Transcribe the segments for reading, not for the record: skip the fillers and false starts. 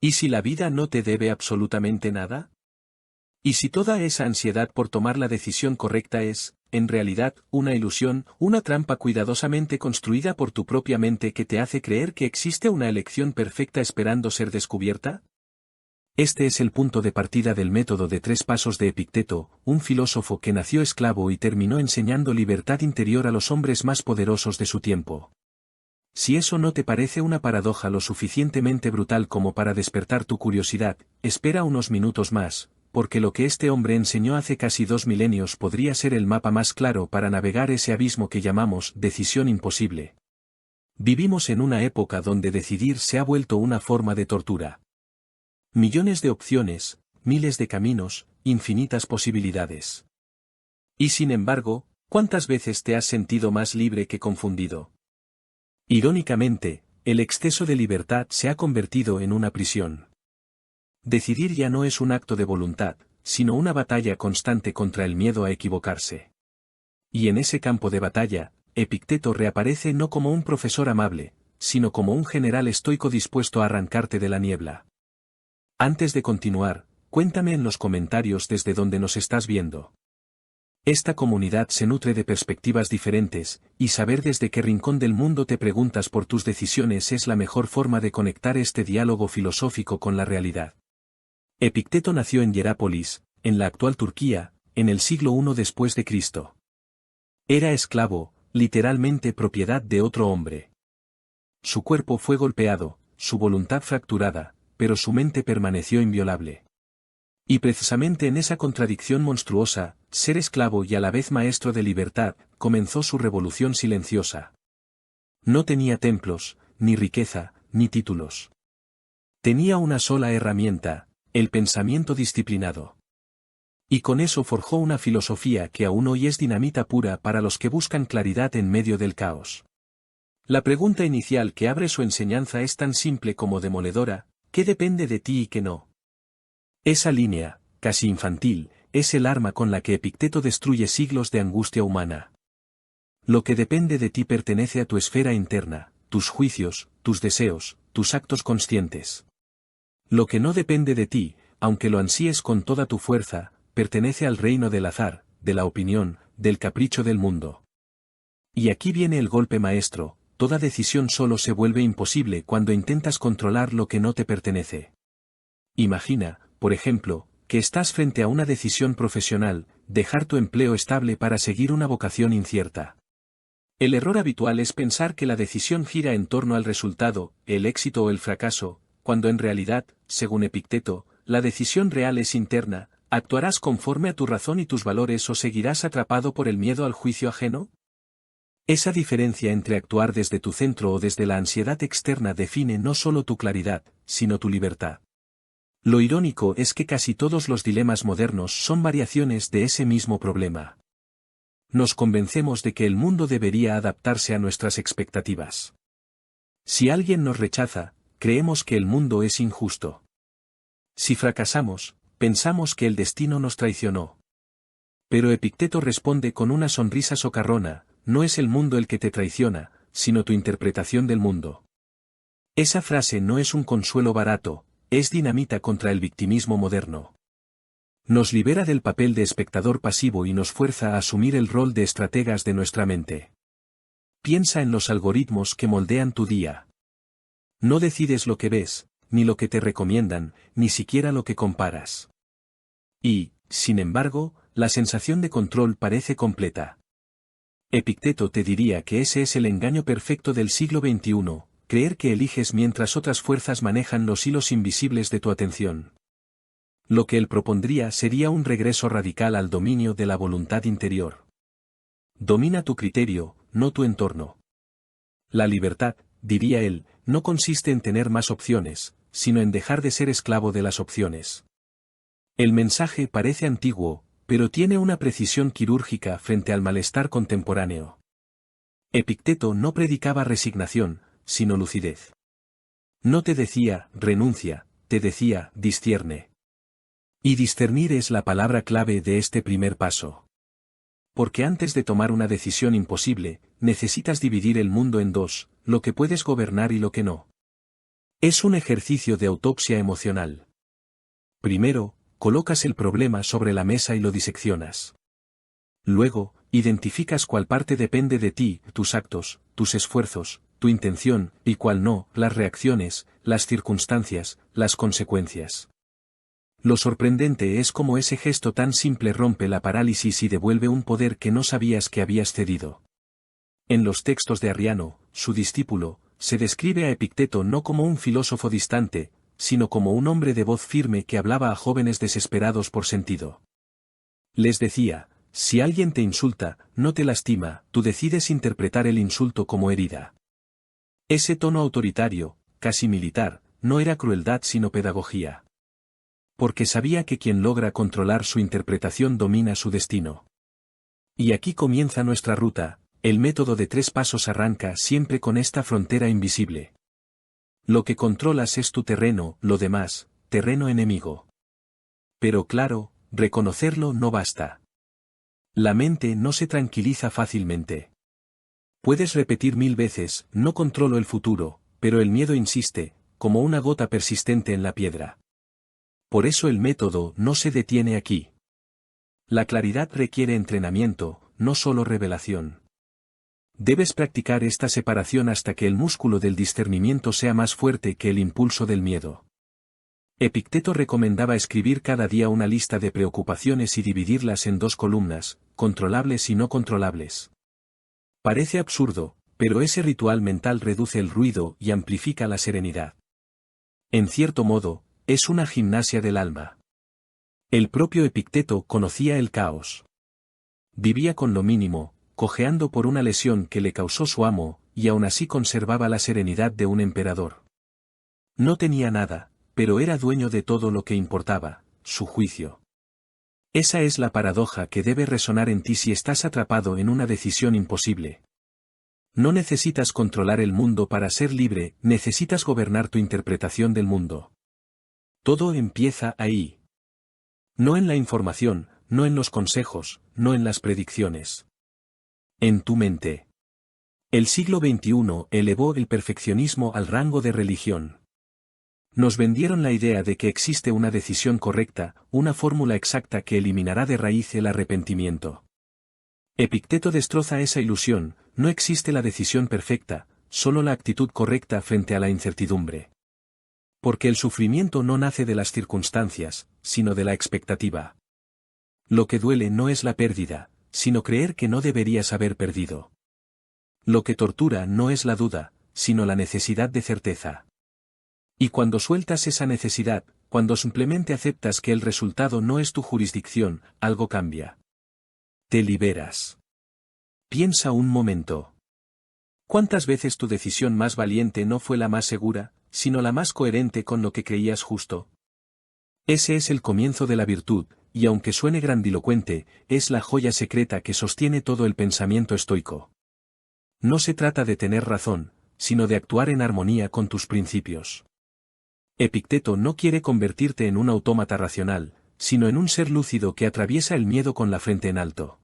¿Y si la vida no te debe absolutamente nada? ¿Y si toda esa ansiedad por tomar la decisión correcta es, en realidad, una ilusión, una trampa cuidadosamente construida por tu propia mente que te hace creer que existe una elección perfecta esperando ser descubierta? Este es el punto de partida del método de 3 pasos de Epicteto, un filósofo que nació esclavo y terminó enseñando libertad interior a los hombres más poderosos de su tiempo. Si eso no te parece una paradoja lo suficientemente brutal como para despertar tu curiosidad, espera unos minutos más, porque lo que este hombre enseñó hace casi 2 milenios podría ser el mapa más claro para navegar ese abismo que llamamos decisión imposible. Vivimos en una época donde decidir se ha vuelto una forma de tortura. Millones de opciones, miles de caminos, infinitas posibilidades. Y sin embargo, ¿cuántas veces te has sentido más libre que confundido? Irónicamente, el exceso de libertad se ha convertido en una prisión. Decidir ya no es un acto de voluntad, sino una batalla constante contra el miedo a equivocarse. Y en ese campo de batalla, Epicteto reaparece no como un profesor amable, sino como un general estoico dispuesto a arrancarte de la niebla. Antes de continuar, cuéntame en los comentarios desde donde nos estás viendo. Esta comunidad se nutre de perspectivas diferentes, y saber desde qué rincón del mundo te preguntas por tus decisiones es la mejor forma de conectar este diálogo filosófico con la realidad. Epicteto nació en Hierápolis, en la actual Turquía, en el siglo I después de Cristo. Era esclavo, literalmente propiedad de otro hombre. Su cuerpo fue golpeado, su voluntad fracturada, pero su mente permaneció inviolable. Y precisamente en esa contradicción monstruosa, ser esclavo y a la vez maestro de libertad, comenzó su revolución silenciosa. No tenía templos, ni riqueza, ni títulos. Tenía una sola herramienta, el pensamiento disciplinado. Y con eso forjó una filosofía que aún hoy es dinamita pura para los que buscan claridad en medio del caos. La pregunta inicial que abre su enseñanza es tan simple como demoledora: ¿qué depende de ti y qué no? Esa línea, casi infantil, es el arma con la que Epicteto destruye siglos de angustia humana. Lo que depende de ti pertenece a tu esfera interna, tus juicios, tus deseos, tus actos conscientes. Lo que no depende de ti, aunque lo ansíes con toda tu fuerza, pertenece al reino del azar, de la opinión, del capricho del mundo. Y aquí viene el golpe maestro: toda decisión solo se vuelve imposible cuando intentas controlar lo que no te pertenece. Imagina, por ejemplo, que estás frente a una decisión profesional: dejar tu empleo estable para seguir una vocación incierta. El error habitual es pensar que la decisión gira en torno al resultado, el éxito o el fracaso, cuando en realidad, según Epicteto, la decisión real es interna. ¿Actuarás conforme a tu razón y tus valores o seguirás atrapado por el miedo al juicio ajeno? Esa diferencia entre actuar desde tu centro o desde la ansiedad externa define no solo tu claridad, sino tu libertad. Lo irónico es que casi todos los dilemas modernos son variaciones de ese mismo problema. Nos convencemos de que el mundo debería adaptarse a nuestras expectativas. Si alguien nos rechaza, creemos que el mundo es injusto. Si fracasamos, pensamos que el destino nos traicionó. Pero Epicteto responde con una sonrisa socarrona: no es el mundo el que te traiciona, sino tu interpretación del mundo. Esa frase no es un consuelo barato, es dinamita contra el victimismo moderno. Nos libera del papel de espectador pasivo y nos fuerza a asumir el rol de estrategas de nuestra mente. Piensa en los algoritmos que moldean tu día. No decides lo que ves, ni lo que te recomiendan, ni siquiera lo que comparas. Y, sin embargo, la sensación de control parece completa. Epicteto te diría que ese es el engaño perfecto del siglo XXI, creer que eliges mientras otras fuerzas manejan los hilos invisibles de tu atención. Lo que él propondría sería un regreso radical al dominio de la voluntad interior. Domina tu criterio, no tu entorno. La libertad, diría él, no consiste en tener más opciones, sino en dejar de ser esclavo de las opciones. El mensaje parece antiguo, pero tiene una precisión quirúrgica frente al malestar contemporáneo. Epicteto no predicaba resignación, sino lucidez. No te decía, renuncia, te decía, discierne. Y discernir es la palabra clave de este primer paso. Porque antes de tomar una decisión imposible, necesitas dividir el mundo en dos: lo que puedes gobernar y lo que no. Es un ejercicio de autopsia emocional. Primero, colocas el problema sobre la mesa y lo diseccionas. Luego, identificas cuál parte depende de ti, tus actos, tus esfuerzos, tu intención, y cuál no, las reacciones, las circunstancias, las consecuencias. Lo sorprendente es cómo ese gesto tan simple rompe la parálisis y devuelve un poder que no sabías que habías cedido. En los textos de Arriano, su discípulo, se describe a Epicteto no como un filósofo distante, sino como un hombre de voz firme que hablaba a jóvenes desesperados por sentido. Les decía, si alguien te insulta, no te lastima, tú decides interpretar el insulto como herida. Ese tono autoritario, casi militar, no era crueldad sino pedagogía. Porque sabía que quien logra controlar su interpretación domina su destino. Y aquí comienza nuestra ruta, el método de 3 pasos arranca siempre con esta frontera invisible. Lo que controlas es tu terreno, lo demás, terreno enemigo. Pero claro, reconocerlo no basta. La mente no se tranquiliza fácilmente. Puedes repetir 1000 veces, no controlo el futuro, pero el miedo insiste, como una gota persistente en la piedra. Por eso el método no se detiene aquí. La claridad requiere entrenamiento, no solo revelación. Debes practicar esta separación hasta que el músculo del discernimiento sea más fuerte que el impulso del miedo. Epicteto recomendaba escribir cada día una lista de preocupaciones y dividirlas en 2 columnas, controlables y no controlables. Parece absurdo, pero ese ritual mental reduce el ruido y amplifica la serenidad. En cierto modo, es una gimnasia del alma. El propio Epicteto conocía el caos. Vivía con lo mínimo, cojeando por una lesión que le causó su amo, y aún así conservaba la serenidad de un emperador. No tenía nada, pero era dueño de todo lo que importaba, su juicio. Esa es la paradoja que debe resonar en ti si estás atrapado en una decisión imposible. No necesitas controlar el mundo para ser libre, necesitas gobernar tu interpretación del mundo. Todo empieza ahí. No en la información, no en los consejos, no en las predicciones. En tu mente. El siglo XXI elevó el perfeccionismo al rango de religión. Nos vendieron la idea de que existe una decisión correcta, una fórmula exacta que eliminará de raíz el arrepentimiento. Epicteto destroza esa ilusión, no existe la decisión perfecta, solo la actitud correcta frente a la incertidumbre. Porque el sufrimiento no nace de las circunstancias, sino de la expectativa. Lo que duele no es la pérdida, sino creer que no deberías haber perdido. Lo que tortura no es la duda, sino la necesidad de certeza. Y cuando sueltas esa necesidad, cuando simplemente aceptas que el resultado no es tu jurisdicción, algo cambia. Te liberas. Piensa un momento. ¿Cuántas veces tu decisión más valiente no fue la más segura, sino la más coherente con lo que creías justo? Ese es el comienzo de la virtud, y aunque suene grandilocuente, es la joya secreta que sostiene todo el pensamiento estoico. No se trata de tener razón, sino de actuar en armonía con tus principios. Epicteto no quiere convertirte en un autómata racional, sino en un ser lúcido que atraviesa el miedo con la frente en alto.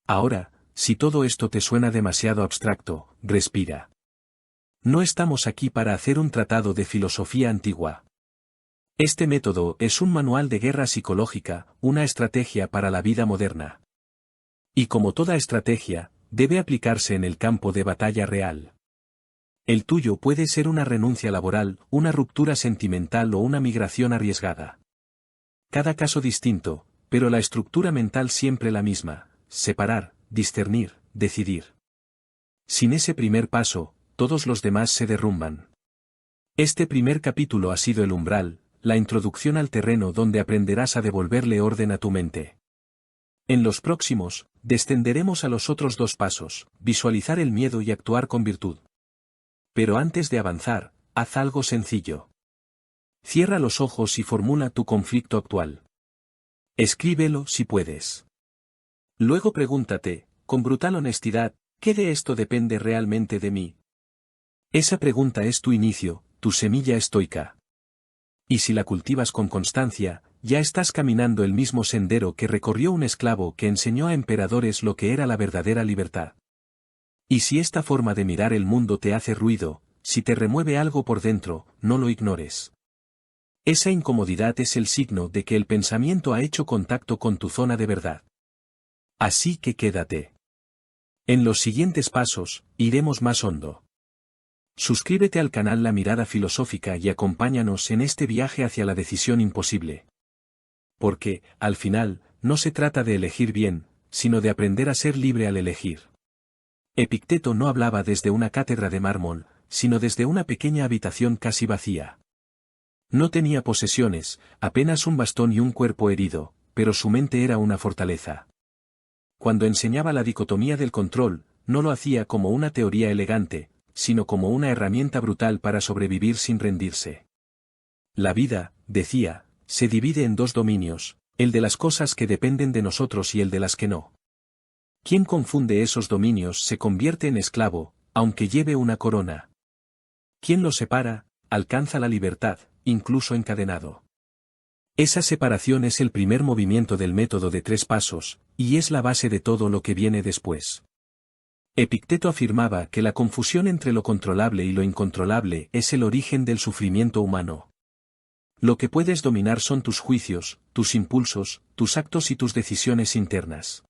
Ahora, si todo esto te suena demasiado abstracto, respira. No estamos aquí para hacer un tratado de filosofía antigua. Este método es un manual de guerra psicológica, una estrategia para la vida moderna. Y como toda estrategia, debe aplicarse en el campo de batalla real. El tuyo puede ser una renuncia laboral, una ruptura sentimental o una migración arriesgada. Cada caso distinto, pero la estructura mental siempre la misma: separar, discernir, decidir. Sin ese primer paso, todos los demás se derrumban. Este primer capítulo ha sido el umbral, la introducción al terreno donde aprenderás a devolverle orden a tu mente. En los próximos, descenderemos a los otros 2 pasos, visualizar el miedo y actuar con virtud. Pero antes de avanzar, haz algo sencillo. Cierra los ojos y formula tu conflicto actual. Escríbelo si puedes. Luego pregúntate, con brutal honestidad, ¿qué de esto depende realmente de mí? Esa pregunta es tu inicio, tu semilla estoica. Y si la cultivas con constancia, ya estás caminando el mismo sendero que recorrió un esclavo que enseñó a emperadores lo que era la verdadera libertad. Y si esta forma de mirar el mundo te hace ruido, si te remueve algo por dentro, no lo ignores. Esa incomodidad es el signo de que el pensamiento ha hecho contacto con tu zona de verdad. Así que quédate. En los siguientes pasos, iremos más hondo. Suscríbete al canal La Mirada Filosófica y acompáñanos en este viaje hacia la decisión imposible. Porque, al final, no se trata de elegir bien, sino de aprender a ser libre al elegir. Epicteto no hablaba desde una cátedra de mármol, sino desde una pequeña habitación casi vacía. No tenía posesiones, apenas un bastón y un cuerpo herido, pero su mente era una fortaleza. Cuando enseñaba la dicotomía del control, no lo hacía como una teoría elegante, sino como una herramienta brutal para sobrevivir sin rendirse. La vida, decía, se divide en dos dominios, el de las cosas que dependen de nosotros y el de las que no. Quien confunde esos dominios se convierte en esclavo, aunque lleve una corona. Quien los separa, alcanza la libertad, incluso encadenado. Esa separación es el primer movimiento del método de 3 pasos, y es la base de todo lo que viene después. Epicteto afirmaba que la confusión entre lo controlable y lo incontrolable es el origen del sufrimiento humano. Lo que puedes dominar son tus juicios, tus impulsos, tus actos y tus decisiones internas.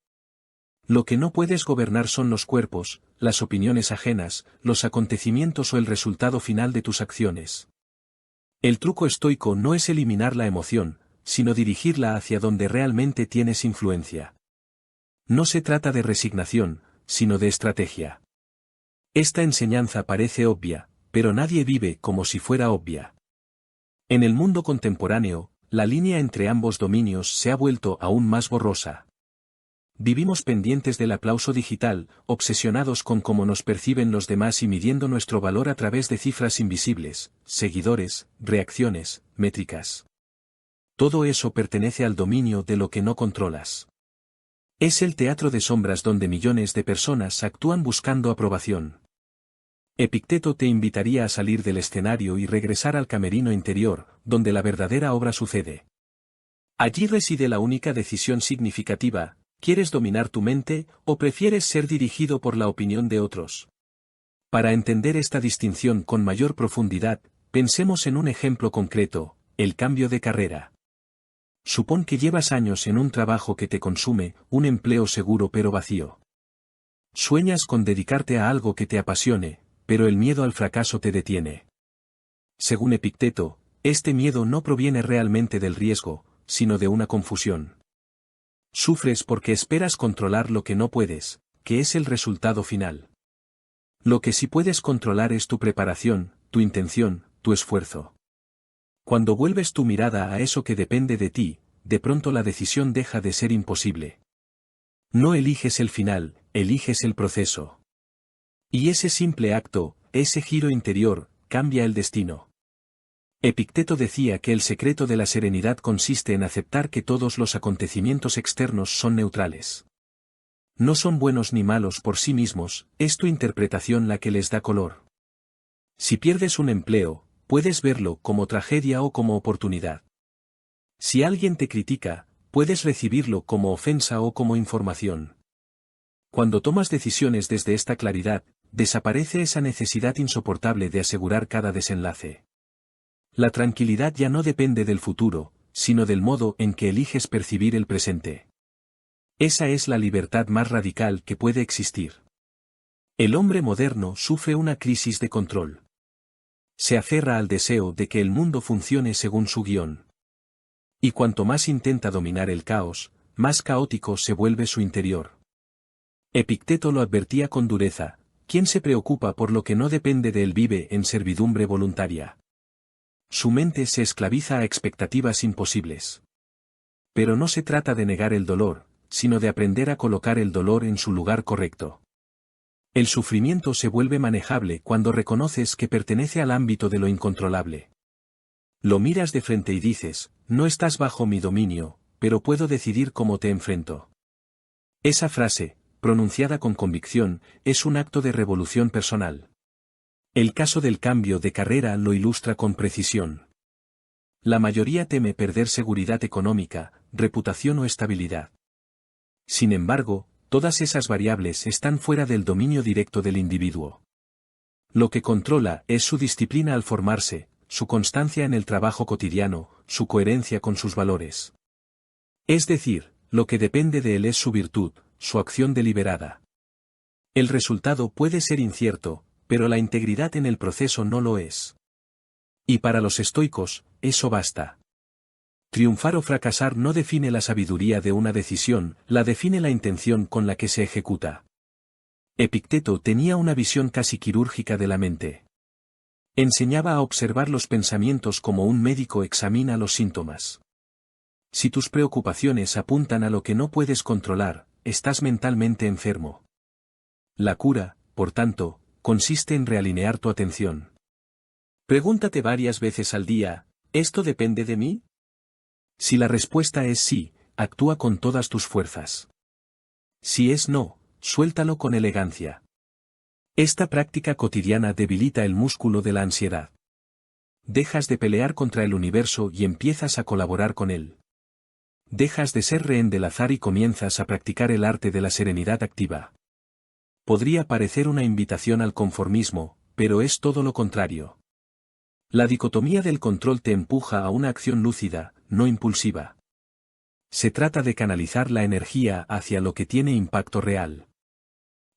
Lo que no puedes gobernar son los cuerpos, las opiniones ajenas, los acontecimientos o el resultado final de tus acciones. El truco estoico no es eliminar la emoción, sino dirigirla hacia donde realmente tienes influencia. No se trata de resignación, sino de estrategia. Esta enseñanza parece obvia, pero nadie vive como si fuera obvia. En el mundo contemporáneo, la línea entre ambos dominios se ha vuelto aún más borrosa. Vivimos pendientes del aplauso digital, obsesionados con cómo nos perciben los demás y midiendo nuestro valor a través de cifras invisibles, seguidores, reacciones, métricas. Todo eso pertenece al dominio de lo que no controlas. Es el teatro de sombras donde millones de personas actúan buscando aprobación. Epicteto te invitaría a salir del escenario y regresar al camerino interior, donde la verdadera obra sucede. Allí reside la única decisión significativa: ¿quieres dominar tu mente, o prefieres ser dirigido por la opinión de otros? Para entender esta distinción con mayor profundidad, pensemos en un ejemplo concreto: el cambio de carrera. Supón que llevas años en un trabajo que te consume, un empleo seguro pero vacío. Sueñas con dedicarte a algo que te apasione, pero el miedo al fracaso te detiene. Según Epicteto, este miedo no proviene realmente del riesgo, sino de una confusión. Sufres porque esperas controlar lo que no puedes, que es el resultado final. Lo que sí puedes controlar es tu preparación, tu intención, tu esfuerzo. Cuando vuelves tu mirada a eso que depende de ti, de pronto la decisión deja de ser imposible. No eliges el final, eliges el proceso. Y ese simple acto, ese giro interior, cambia el destino. Epicteto decía que el secreto de la serenidad consiste en aceptar que todos los acontecimientos externos son neutrales. No son buenos ni malos por sí mismos, es tu interpretación la que les da color. Si pierdes un empleo, puedes verlo como tragedia o como oportunidad. Si alguien te critica, puedes recibirlo como ofensa o como información. Cuando tomas decisiones desde esta claridad, desaparece esa necesidad insoportable de asegurar cada desenlace. La tranquilidad ya no depende del futuro, sino del modo en que eliges percibir el presente. Esa es la libertad más radical que puede existir. El hombre moderno sufre una crisis de control. Se aferra al deseo de que el mundo funcione según su guión. Y cuanto más intenta dominar el caos, más caótico se vuelve su interior. Epicteto lo advertía con dureza: quien se preocupa por lo que no depende de él vive en servidumbre voluntaria. Su mente se esclaviza a expectativas imposibles. Pero no se trata de negar el dolor, sino de aprender a colocar el dolor en su lugar correcto. El sufrimiento se vuelve manejable cuando reconoces que pertenece al ámbito de lo incontrolable. Lo miras de frente y dices: no estás bajo mi dominio, pero puedo decidir cómo te enfrento. Esa frase, pronunciada con convicción, es un acto de revolución personal. El caso del cambio de carrera lo ilustra con precisión. La mayoría teme perder seguridad económica, reputación o estabilidad. Sin embargo, todas esas variables están fuera del dominio directo del individuo. Lo que controla es su disciplina al formarse, su constancia en el trabajo cotidiano, su coherencia con sus valores. Es decir, lo que depende de él es su virtud, su acción deliberada. El resultado puede ser incierto, pero la integridad en el proceso no lo es. Y para los estoicos, eso basta. Triunfar o fracasar no define la sabiduría de una decisión, la define la intención con la que se ejecuta. Epicteto tenía una visión casi quirúrgica de la mente. Enseñaba a observar los pensamientos como un médico examina los síntomas. Si tus preocupaciones apuntan a lo que no puedes controlar, estás mentalmente enfermo. La cura, por tanto, consiste en realinear tu atención. Pregúntate varias veces al día, ¿esto depende de mí? Si la respuesta es sí, actúa con todas tus fuerzas. Si es no, suéltalo con elegancia. Esta práctica cotidiana debilita el músculo de la ansiedad. Dejas de pelear contra el universo y empiezas a colaborar con él. Dejas de ser rehén del azar y comienzas a practicar el arte de la serenidad activa. Podría parecer una invitación al conformismo, pero es todo lo contrario. La dicotomía del control te empuja a una acción lúcida, no impulsiva. Se trata de canalizar la energía hacia lo que tiene impacto real.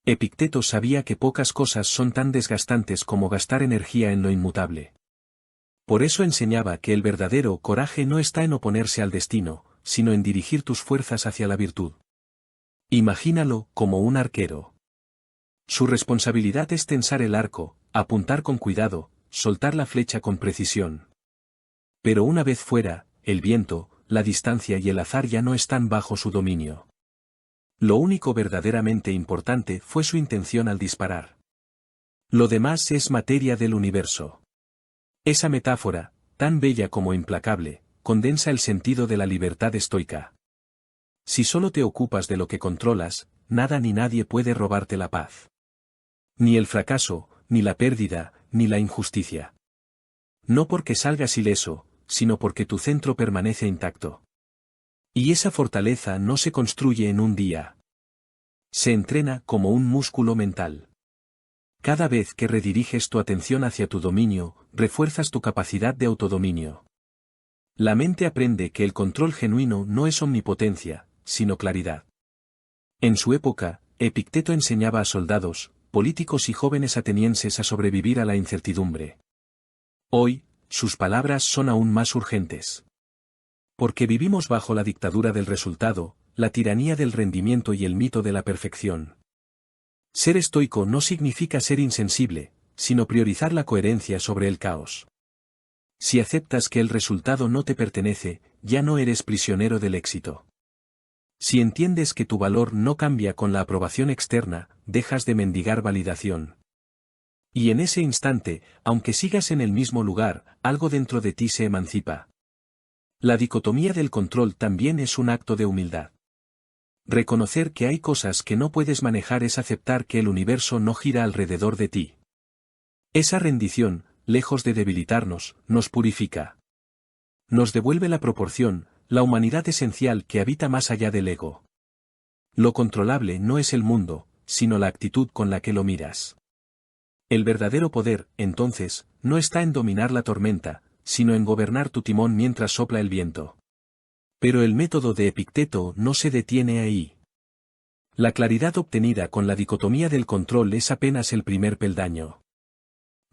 Epicteto sabía que pocas cosas son tan desgastantes como gastar energía en lo inmutable. Por eso enseñaba que el verdadero coraje no está en oponerse al destino, sino en dirigir tus fuerzas hacia la virtud. Imagínalo como un arquero. Su responsabilidad es tensar el arco, apuntar con cuidado, soltar la flecha con precisión. Pero una vez fuera, el viento, la distancia y el azar ya no están bajo su dominio. Lo único verdaderamente importante fue su intención al disparar. Lo demás es materia del universo. Esa metáfora, tan bella como implacable, condensa el sentido de la libertad estoica. Si solo te ocupas de lo que controlas, nada ni nadie puede robarte la paz. Ni el fracaso, ni la pérdida, ni la injusticia. No porque salgas ileso, sino porque tu centro permanece intacto. Y esa fortaleza no se construye en un día. Se entrena como un músculo mental. Cada vez que rediriges tu atención hacia tu dominio, refuerzas tu capacidad de autodominio. La mente aprende que el control genuino no es omnipotencia, sino claridad. En su época, Epicteto enseñaba a soldados, políticos y jóvenes atenienses a sobrevivir a la incertidumbre. Hoy, sus palabras son aún más urgentes. Porque vivimos bajo la dictadura del resultado, la tiranía del rendimiento y el mito de la perfección. Ser estoico no significa ser insensible, sino priorizar la coherencia sobre el caos. Si aceptas que el resultado no te pertenece, ya no eres prisionero del éxito. Si entiendes que tu valor no cambia con la aprobación externa, dejas de mendigar validación. Y en ese instante, aunque sigas en el mismo lugar, algo dentro de ti se emancipa. La dicotomía del control también es un acto de humildad. Reconocer que hay cosas que no puedes manejar es aceptar que el universo no gira alrededor de ti. Esa rendición, lejos de debilitarnos, nos purifica. Nos devuelve la proporción, la humanidad esencial que habita más allá del ego. Lo controlable no es el mundo, sino la actitud con la que lo miras. El verdadero poder, entonces, no está en dominar la tormenta, sino en gobernar tu timón mientras sopla el viento. Pero el método de Epicteto no se detiene ahí. La claridad obtenida con la dicotomía del control es apenas el primer peldaño.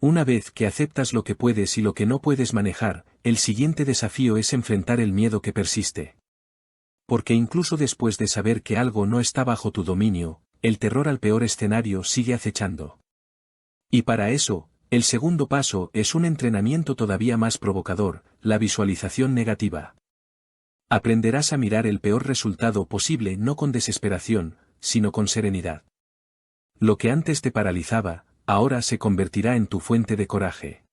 Una vez que aceptas lo que puedes y lo que no puedes manejar, el siguiente desafío es enfrentar el miedo que persiste. Porque incluso después de saber que algo no está bajo tu dominio, el terror al peor escenario sigue acechando. Y para eso, el segundo paso es un entrenamiento todavía más provocador, la visualización negativa. Aprenderás a mirar el peor resultado posible no con desesperación, sino con serenidad. Lo que antes te paralizaba, ahora se convertirá en tu fuente de coraje.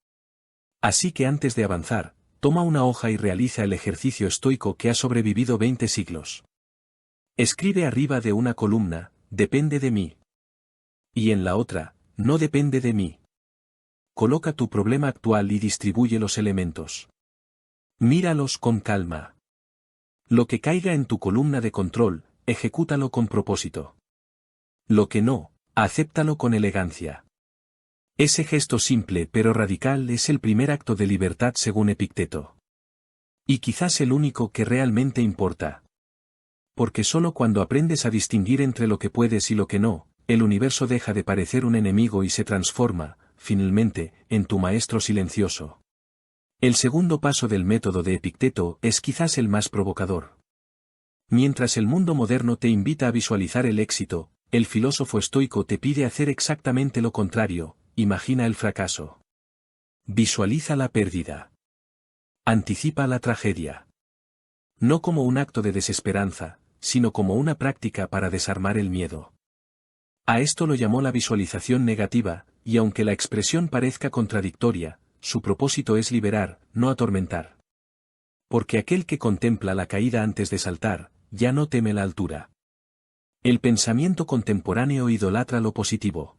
Así que antes de avanzar, toma una hoja y realiza el ejercicio estoico que ha sobrevivido 20 siglos. Escribe arriba de una columna, depende de mí. Y en la otra, no depende de mí. Coloca tu problema actual y distribuye los elementos. Míralos con calma. Lo que caiga en tu columna de control, ejecútalo con propósito. Lo que no, acéptalo con elegancia. Ese gesto simple pero radical es el primer acto de libertad según Epicteto. Y quizás el único que realmente importa. Porque solo cuando aprendes a distinguir entre lo que puedes y lo que no, el universo deja de parecer un enemigo y se transforma, finalmente, en tu maestro silencioso. El segundo paso del método de Epicteto es quizás el más provocador. Mientras el mundo moderno te invita a visualizar el éxito, el filósofo estoico te pide hacer exactamente lo contrario: imagina el fracaso. Visualiza la pérdida. Anticipa la tragedia. No como un acto de desesperanza, sino como una práctica para desarmar el miedo. A esto lo llamó la visualización negativa, y aunque la expresión parezca contradictoria, su propósito es liberar, no atormentar. Porque aquel que contempla la caída antes de saltar, ya no teme la altura. El pensamiento contemporáneo idolatra lo positivo.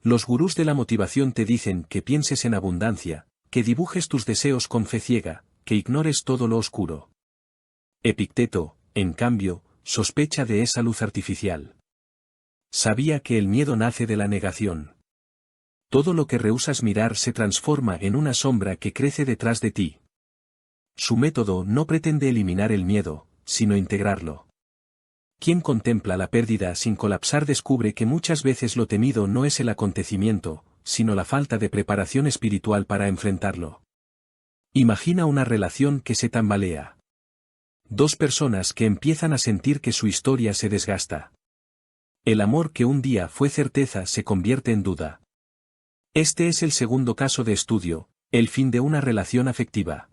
Los gurús de la motivación te dicen que pienses en abundancia, que dibujes tus deseos con fe ciega, que ignores todo lo oscuro. Epicteto, en cambio, sospecha de esa luz artificial. Sabía que el miedo nace de la negación. Todo lo que rehusas mirar se transforma en una sombra que crece detrás de ti. Su método no pretende eliminar el miedo, sino integrarlo. Quien contempla la pérdida sin colapsar descubre que muchas veces lo temido no es el acontecimiento, sino la falta de preparación espiritual para enfrentarlo. Imagina una relación que se tambalea. Dos personas que empiezan a sentir que su historia se desgasta. El amor que un día fue certeza se convierte en duda. Este es el segundo caso de estudio, el fin de una relación afectiva.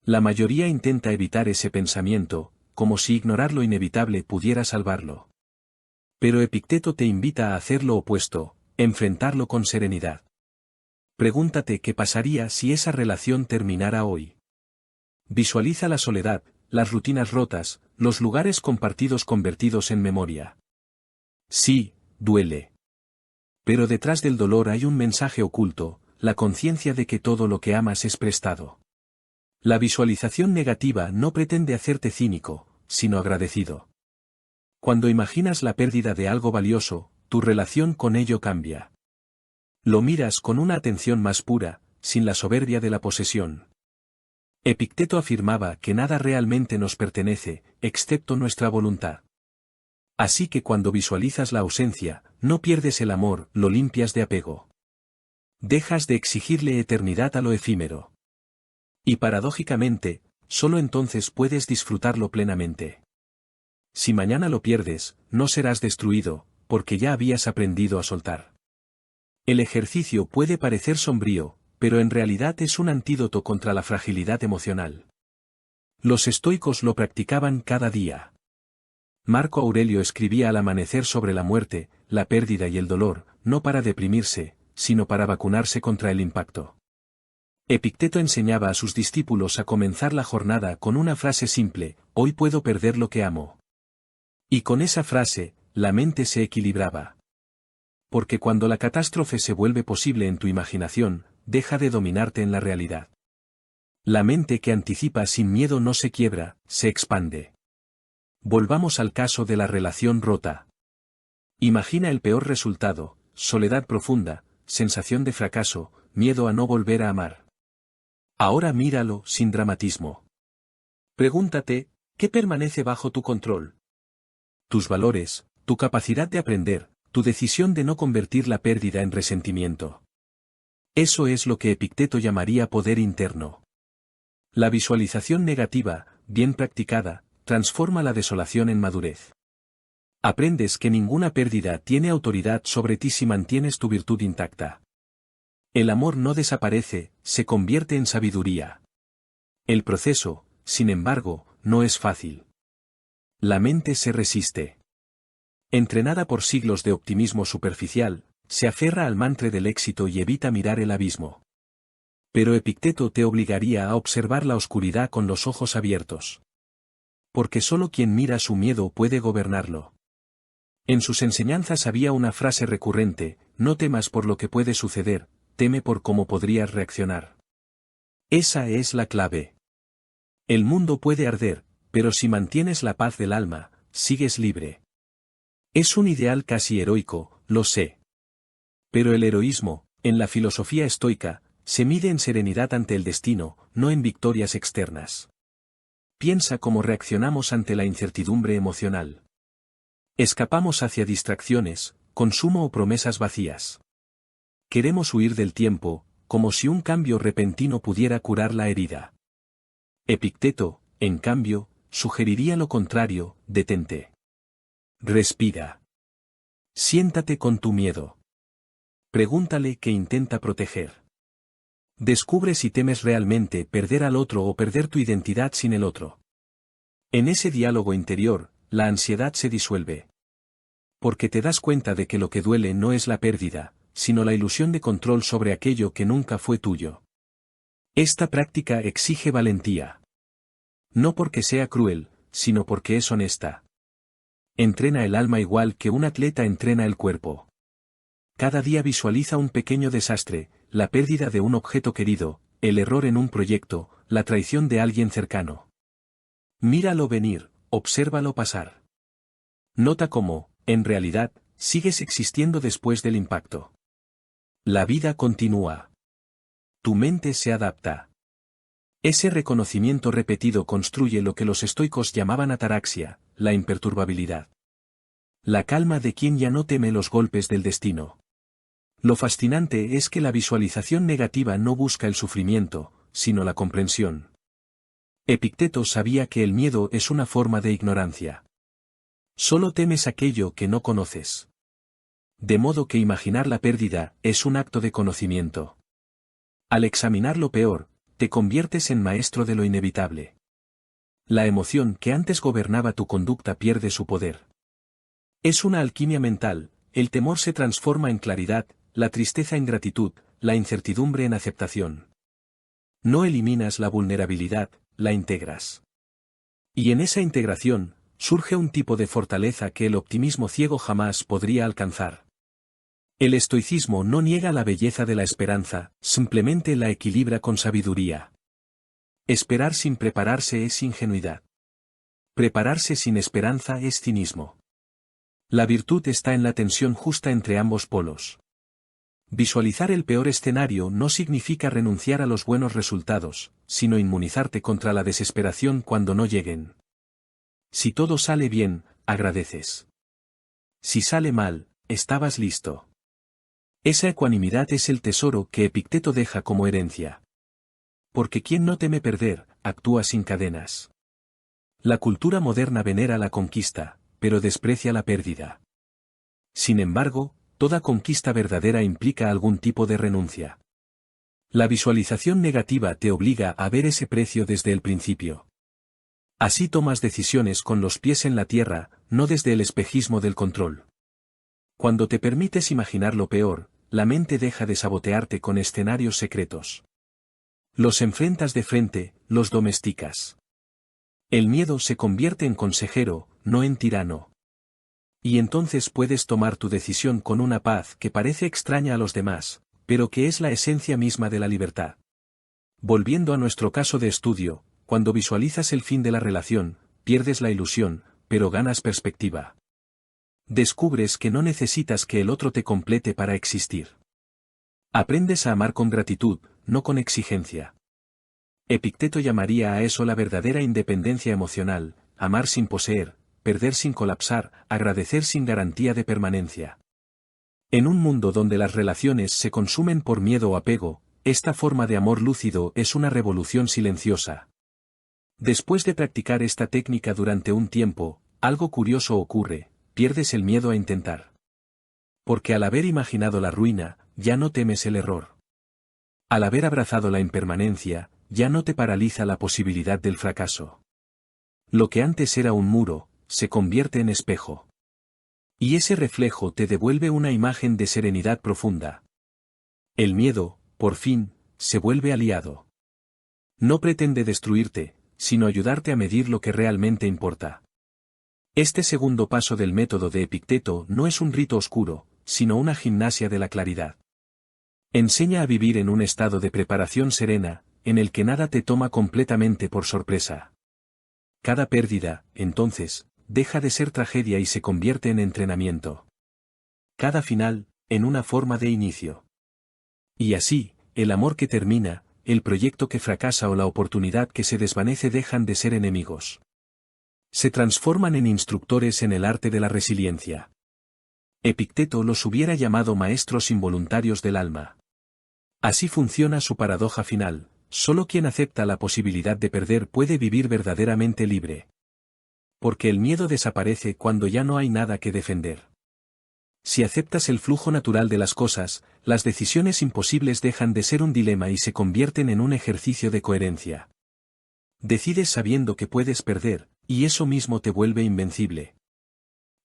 La mayoría intenta evitar ese pensamiento, como si ignorar lo inevitable pudiera salvarlo. Pero Epicteto te invita a hacer lo opuesto, enfrentarlo con serenidad. Pregúntate qué pasaría si esa relación terminara hoy. Visualiza la soledad, las rutinas rotas, los lugares compartidos convertidos en memoria. Sí, duele. Pero detrás del dolor hay un mensaje oculto, la conciencia de que todo lo que amas es prestado. La visualización negativa no pretende hacerte cínico, sino agradecido. Cuando imaginas la pérdida de algo valioso, tu relación con ello cambia. Lo miras con una atención más pura, sin la soberbia de la posesión. Epicteto afirmaba que nada realmente nos pertenece, excepto nuestra voluntad. Así que cuando visualizas la ausencia, no pierdes el amor, lo limpias de apego. Dejas de exigirle eternidad a lo efímero. Y paradójicamente, solo entonces puedes disfrutarlo plenamente. Si mañana lo pierdes, no serás destruido, porque ya habías aprendido a soltar. El ejercicio puede parecer sombrío, pero en realidad es un antídoto contra la fragilidad emocional. Los estoicos lo practicaban cada día. Marco Aurelio escribía al amanecer sobre la muerte, la pérdida y el dolor, no para deprimirse, sino para vacunarse contra el impacto. Epicteto enseñaba a sus discípulos a comenzar la jornada con una frase simple: hoy puedo perder lo que amo. Y con esa frase, la mente se equilibraba. Porque cuando la catástrofe se vuelve posible en tu imaginación, deja de dominarte en la realidad. La mente que anticipa sin miedo no se quiebra, se expande. Volvamos al caso de la relación rota. Imagina el peor resultado: soledad profunda, sensación de fracaso, miedo a no volver a amar. Ahora míralo sin dramatismo. Pregúntate, ¿qué permanece bajo tu control? Tus valores, tu capacidad de aprender, tu decisión de no convertir la pérdida en resentimiento. Eso es lo que Epicteto llamaría poder interno. La visualización negativa, bien practicada, transforma la desolación en madurez. Aprendes que ninguna pérdida tiene autoridad sobre ti si mantienes tu virtud intacta. El amor no desaparece, se convierte en sabiduría. El proceso, sin embargo, no es fácil. La mente se resiste. Entrenada por siglos de optimismo superficial, se aferra al mantra del éxito y evita mirar el abismo. Pero Epicteto te obligaría a observar la oscuridad con los ojos abiertos. Porque solo quien mira su miedo puede gobernarlo. En sus enseñanzas había una frase recurrente: no temas por lo que puede suceder, teme por cómo podrías reaccionar. Esa es la clave. El mundo puede arder, pero si mantienes la paz del alma, sigues libre. Es un ideal casi heroico, lo sé. Pero el heroísmo, en la filosofía estoica, se mide en serenidad ante el destino, no en victorias externas. Piensa cómo reaccionamos ante la incertidumbre emocional. Escapamos hacia distracciones, consumo o promesas vacías. Queremos huir del tiempo, como si un cambio repentino pudiera curar la herida. Epicteto, en cambio, sugeriría lo contrario: detente. Respira. Siéntate con tu miedo. Pregúntale qué intenta proteger. Descubre si temes realmente perder al otro o perder tu identidad sin el otro. En ese diálogo interior, la ansiedad se disuelve. Porque te das cuenta de que lo que duele no es la pérdida, sino la ilusión de control sobre aquello que nunca fue tuyo. Esta práctica exige valentía. No porque sea cruel, sino porque es honesta. Entrena el alma igual que un atleta entrena el cuerpo. Cada día visualiza un pequeño desastre, la pérdida de un objeto querido, el error en un proyecto, la traición de alguien cercano. Míralo venir, obsérvalo pasar. Nota cómo, en realidad, sigues existiendo después del impacto. La vida continúa. Tu mente se adapta. Ese reconocimiento repetido construye lo que los estoicos llamaban ataraxia, la imperturbabilidad. La calma de quien ya no teme los golpes del destino. Lo fascinante es que la visualización negativa no busca el sufrimiento, sino la comprensión. Epicteto sabía que el miedo es una forma de ignorancia. Solo temes aquello que no conoces. De modo que imaginar la pérdida es un acto de conocimiento. Al examinar lo peor, te conviertes en maestro de lo inevitable. La emoción que antes gobernaba tu conducta pierde su poder. Es una alquimia mental, el temor se transforma en claridad, la tristeza en gratitud, la incertidumbre en aceptación. No eliminas la vulnerabilidad, la integras. Y en esa integración, surge un tipo de fortaleza que el optimismo ciego jamás podría alcanzar. El estoicismo no niega la belleza de la esperanza, simplemente la equilibra con sabiduría. Esperar sin prepararse es ingenuidad. Prepararse sin esperanza es cinismo. La virtud está en la tensión justa entre ambos polos. Visualizar el peor escenario no significa renunciar a los buenos resultados, sino inmunizarte contra la desesperación cuando no lleguen. Si todo sale bien, agradeces. Si sale mal, estabas listo. Esa ecuanimidad es el tesoro que Epicteto deja como herencia. Porque quien no teme perder, actúa sin cadenas. La cultura moderna venera la conquista, pero desprecia la pérdida. Sin embargo, toda conquista verdadera implica algún tipo de renuncia. La visualización negativa te obliga a ver ese precio desde el principio. Así tomas decisiones con los pies en la tierra, no desde el espejismo del control. Cuando te permites imaginar lo peor, la mente deja de sabotearte con escenarios secretos. Los enfrentas de frente, los domesticas. El miedo se convierte en consejero, no en tirano. Y entonces puedes tomar tu decisión con una paz que parece extraña a los demás, pero que es la esencia misma de la libertad. Volviendo a nuestro caso de estudio, cuando visualizas el fin de la relación, pierdes la ilusión, pero ganas perspectiva. Descubres que no necesitas que el otro te complete para existir. Aprendes a amar con gratitud, no con exigencia. Epicteto llamaría a eso la verdadera independencia emocional: amar sin poseer, perder sin colapsar, agradecer sin garantía de permanencia. En un mundo donde las relaciones se consumen por miedo o apego, esta forma de amor lúcido es una revolución silenciosa. Después de practicar esta técnica durante un tiempo, algo curioso ocurre: pierdes el miedo a intentar. Porque al haber imaginado la ruina, ya no temes el error. Al haber abrazado la impermanencia, ya no te paraliza la posibilidad del fracaso. Lo que antes era un muro, se convierte en espejo. Y ese reflejo te devuelve una imagen de serenidad profunda. El miedo, por fin, se vuelve aliado. No pretende destruirte, sino ayudarte a medir lo que realmente importa. Este segundo paso del método de Epicteto no es un rito oscuro, sino una gimnasia de la claridad. Enseña a vivir en un estado de preparación serena, en el que nada te toma completamente por sorpresa. Cada pérdida, entonces, deja de ser tragedia y se convierte en entrenamiento. Cada final, en una forma de inicio. Y así, el amor que termina, el proyecto que fracasa o la oportunidad que se desvanece dejan de ser enemigos. Se transforman en instructores en el arte de la resiliencia. Epicteto los hubiera llamado maestros involuntarios del alma. Así funciona su paradoja final: solo quien acepta la posibilidad de perder puede vivir verdaderamente libre. Porque el miedo desaparece cuando ya no hay nada que defender. Si aceptas el flujo natural de las cosas, las decisiones imposibles dejan de ser un dilema y se convierten en un ejercicio de coherencia. Decides sabiendo que puedes perder, y eso mismo te vuelve invencible.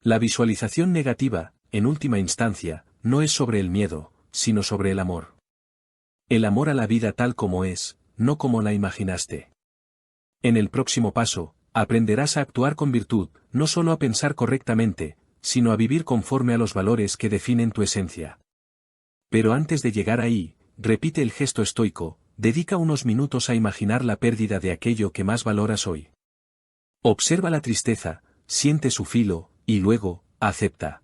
La visualización negativa, en última instancia, no es sobre el miedo, sino sobre el amor. El amor a la vida tal como es, no como la imaginaste. En el próximo paso, aprenderás a actuar con virtud, no solo a pensar correctamente, sino a vivir conforme a los valores que definen tu esencia. Pero antes de llegar ahí, repite el gesto estoico: dedica unos minutos a imaginar la pérdida de aquello que más valoras hoy. Observa la tristeza, siente su filo, y luego, acepta.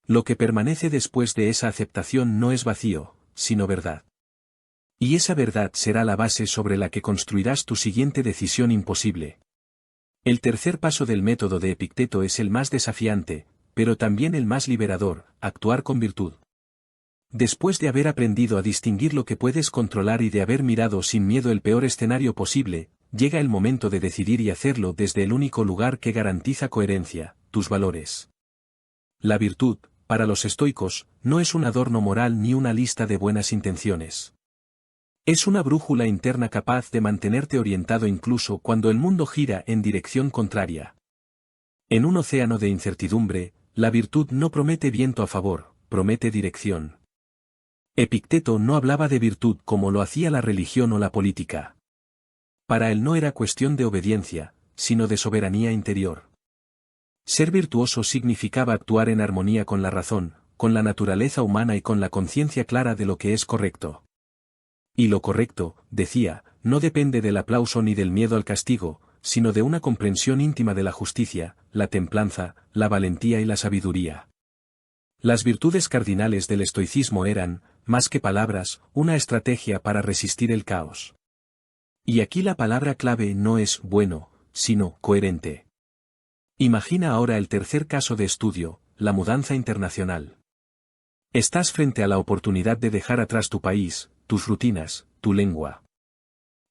Lo que permanece después de esa aceptación no es vacío, sino verdad. Y esa verdad será la base sobre la que construirás tu siguiente decisión imposible. El tercer paso del método de Epicteto es el más desafiante, pero también el más liberador: actuar con virtud. Después de haber aprendido a distinguir lo que puedes controlar y de haber mirado sin miedo el peor escenario posible, llega el momento de decidir y hacerlo desde el único lugar que garantiza coherencia: tus valores. La virtud, para los estoicos, no es un adorno moral ni una lista de buenas intenciones. Es una brújula interna capaz de mantenerte orientado incluso cuando el mundo gira en dirección contraria. En un océano de incertidumbre, la virtud no promete viento a favor, promete dirección. Epicteto no hablaba de virtud como lo hacía la religión o la política. Para él no era cuestión de obediencia, sino de soberanía interior. Ser virtuoso significaba actuar en armonía con la razón, con la naturaleza humana y con la conciencia clara de lo que es correcto. Y lo correcto, decía, no depende del aplauso ni del miedo al castigo, sino de una comprensión íntima de la justicia, la templanza, la valentía y la sabiduría. Las virtudes cardinales del estoicismo eran, más que palabras, una estrategia para resistir el caos. Y aquí la palabra clave no es bueno, sino coherente. Imagina ahora el tercer caso de estudio: la mudanza internacional. Estás frente a la oportunidad de dejar atrás tu país, tus rutinas, tu lengua.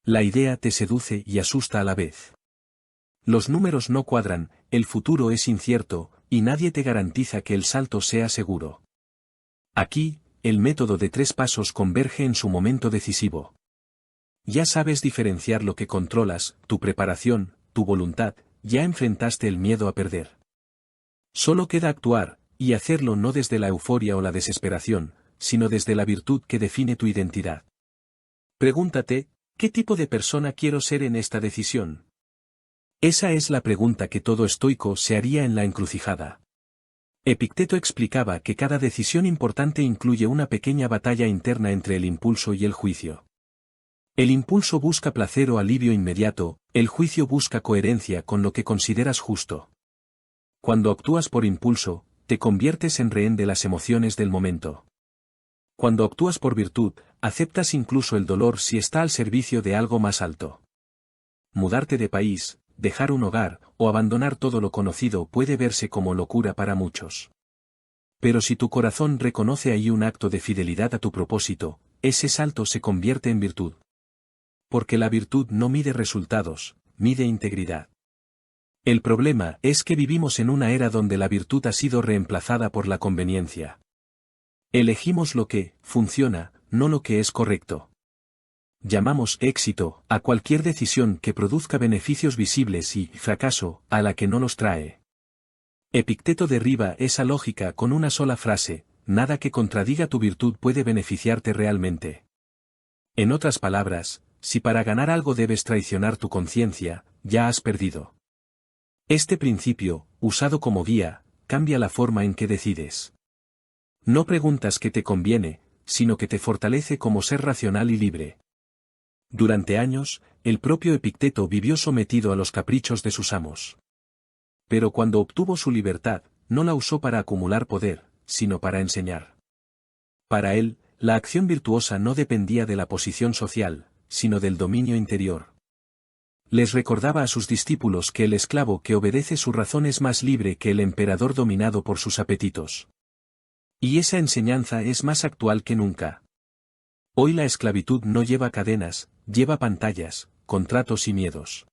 La idea te seduce y asusta a la vez. Los números no cuadran, el futuro es incierto, y nadie te garantiza que el salto sea seguro. Aquí, el método de 3 pasos converge en su momento decisivo. Ya sabes diferenciar lo que controlas: tu preparación, tu voluntad, ya enfrentaste el miedo a perder. Solo queda actuar, y hacerlo no desde la euforia o la desesperación, sino desde la virtud que define tu identidad. Pregúntate: ¿qué tipo de persona quiero ser en esta decisión? Esa es la pregunta que todo estoico se haría en la encrucijada. Epicteto explicaba que cada decisión importante incluye una pequeña batalla interna entre el impulso y el juicio. El impulso busca placer o alivio inmediato, el juicio busca coherencia con lo que consideras justo. Cuando actúas por impulso, te conviertes en rehén de las emociones del momento. Cuando actúas por virtud, aceptas incluso el dolor si está al servicio de algo más alto. Mudarte de país, dejar un hogar, o abandonar todo lo conocido puede verse como locura para muchos. Pero si tu corazón reconoce ahí un acto de fidelidad a tu propósito, ese salto se convierte en virtud. Porque la virtud no mide resultados, mide integridad. El problema es que vivimos en una era donde la virtud ha sido reemplazada por la conveniencia. Elegimos lo que funciona, no lo que es correcto. Llamamos éxito a cualquier decisión que produzca beneficios visibles y fracaso a la que no los trae. Epicteto derriba esa lógica con una sola frase: nada que contradiga tu virtud puede beneficiarte realmente. En otras palabras, si para ganar algo debes traicionar tu conciencia, ya has perdido. Este principio, usado como guía, cambia la forma en que decides. No preguntas qué te conviene, sino que te fortalece como ser racional y libre. Durante años, el propio Epicteto vivió sometido a los caprichos de sus amos. Pero cuando obtuvo su libertad, no la usó para acumular poder, sino para enseñar. Para él, la acción virtuosa no dependía de la posición social, sino del dominio interior. Les recordaba a sus discípulos que el esclavo que obedece su razón es más libre que el emperador dominado por sus apetitos. Y esa enseñanza es más actual que nunca. Hoy la esclavitud no lleva cadenas, lleva pantallas, contratos y miedos.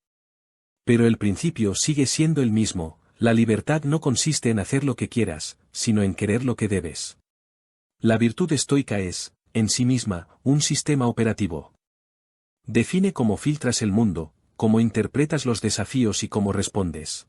Pero el principio sigue siendo el mismo: la libertad no consiste en hacer lo que quieras, sino en querer lo que debes. La virtud estoica es, en sí misma, un sistema operativo. Define cómo filtras el mundo, cómo interpretas los desafíos y cómo respondes.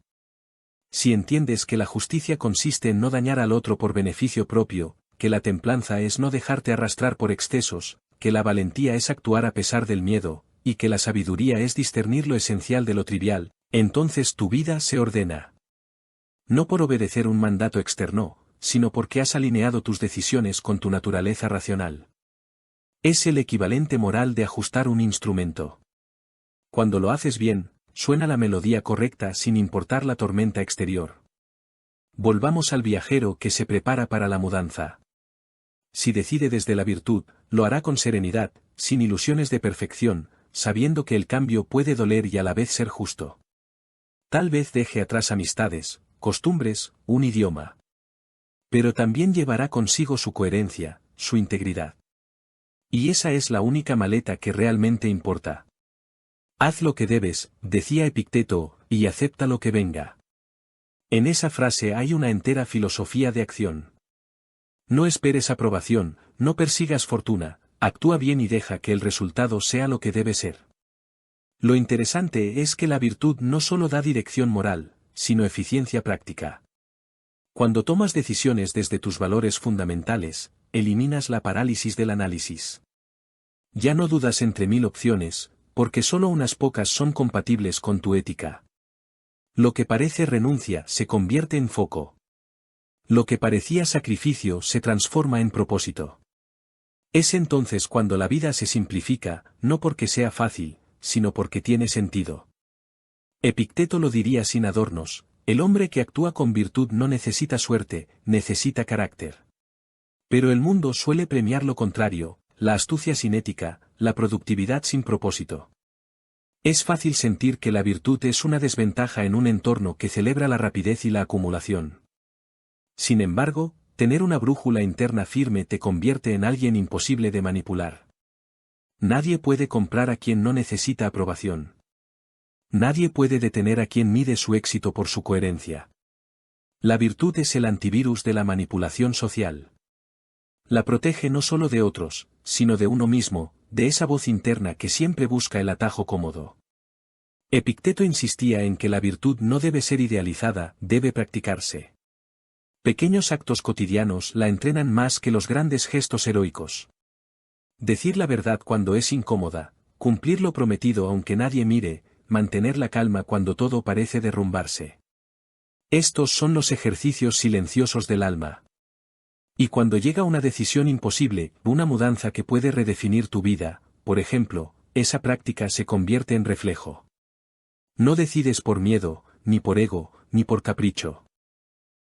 Si entiendes que la justicia consiste en no dañar al otro por beneficio propio, que la templanza es no dejarte arrastrar por excesos, que la valentía es actuar a pesar del miedo, y que la sabiduría es discernir lo esencial de lo trivial, entonces tu vida se ordena. No por obedecer un mandato externo, sino porque has alineado tus decisiones con tu naturaleza racional. Es el equivalente moral de ajustar un instrumento. Cuando lo haces bien, suena la melodía correcta sin importar la tormenta exterior. Volvamos al viajero que se prepara para la mudanza. Si decide desde la virtud, lo hará con serenidad, sin ilusiones de perfección, sabiendo que el cambio puede doler y a la vez ser justo. Tal vez deje atrás amistades, costumbres, un idioma. Pero también llevará consigo su coherencia, su integridad. Y esa es la única maleta que realmente importa. Haz lo que debes, decía Epicteto, y acepta lo que venga. En esa frase hay una entera filosofía de acción. No esperes aprobación, no persigas fortuna, actúa bien y deja que el resultado sea lo que debe ser. Lo interesante es que la virtud no solo da dirección moral, sino eficiencia práctica. Cuando tomas decisiones desde tus valores fundamentales, eliminas la parálisis del análisis. Ya no dudas entre 1000 opciones, porque solo unas pocas son compatibles con tu ética. Lo que parece renuncia se convierte en foco. Lo que parecía sacrificio se transforma en propósito. Es entonces cuando la vida se simplifica, no porque sea fácil, sino porque tiene sentido. Epicteto lo diría sin adornos: el hombre que actúa con virtud no necesita suerte, necesita carácter. Pero el mundo suele premiar lo contrario: la astucia sin ética, la productividad sin propósito. Es fácil sentir que la virtud es una desventaja en un entorno que celebra la rapidez y la acumulación. Sin embargo, tener una brújula interna firme te convierte en alguien imposible de manipular. Nadie puede comprar a quien no necesita aprobación. Nadie puede detener a quien mide su éxito por su coherencia. La virtud es el antivirus de la manipulación social. La protege no solo de otros, sino de uno mismo, de esa voz interna que siempre busca el atajo cómodo. Epicteto insistía en que la virtud no debe ser idealizada, debe practicarse. Pequeños actos cotidianos la entrenan más que los grandes gestos heroicos. Decir la verdad cuando es incómoda, cumplir lo prometido aunque nadie mire, mantener la calma cuando todo parece derrumbarse. Estos son los ejercicios silenciosos del alma. Y cuando llega una decisión imposible, una mudanza que puede redefinir tu vida, por ejemplo, esa práctica se convierte en reflejo. No decides por miedo, ni por ego, ni por capricho.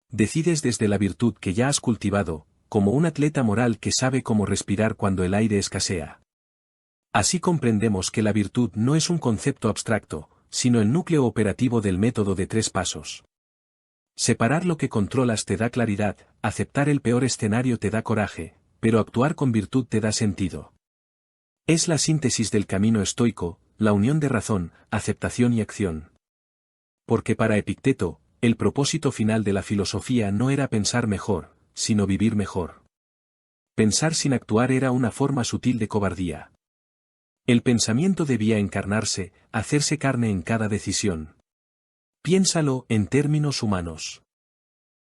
Decides desde la virtud que ya has cultivado, como un atleta moral que sabe cómo respirar cuando el aire escasea. Así comprendemos que la virtud no es un concepto abstracto, sino el núcleo operativo del método de 3 pasos. Separar lo que controlas te da claridad, aceptar el peor escenario te da coraje, pero actuar con virtud te da sentido. Es la síntesis del camino estoico, la unión de razón, aceptación y acción. Porque para Epicteto, el propósito final de la filosofía no era pensar mejor, sino vivir mejor. Pensar sin actuar era una forma sutil de cobardía. El pensamiento debía encarnarse, hacerse carne en cada decisión. Piénsalo en términos humanos.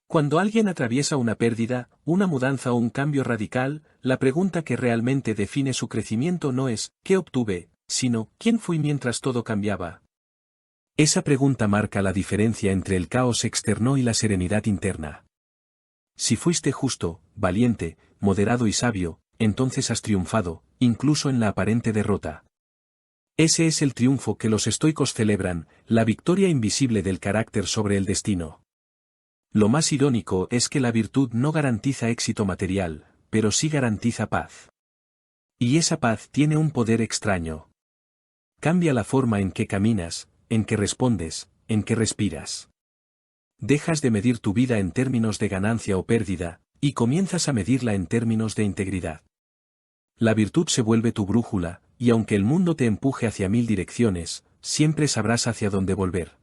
Cuando alguien atraviesa una pérdida, una mudanza o un cambio radical, la pregunta que realmente define su crecimiento no es ¿qué obtuve?, sino ¿quién fui mientras todo cambiaba? Esa pregunta marca la diferencia entre el caos externo y la serenidad interna. Si fuiste justo, valiente, moderado y sabio, entonces has triunfado, incluso en la aparente derrota. Ese es el triunfo que los estoicos celebran, la victoria invisible del carácter sobre el destino. Lo más irónico es que la virtud no garantiza éxito material, pero sí garantiza paz. Y esa paz tiene un poder extraño. Cambia la forma en que caminas, en que respondes, en que respiras. Dejas de medir tu vida en términos de ganancia o pérdida, y comienzas a medirla en términos de integridad. La virtud se vuelve tu brújula, y aunque el mundo te empuje hacia 1000 direcciones, siempre sabrás hacia dónde volver.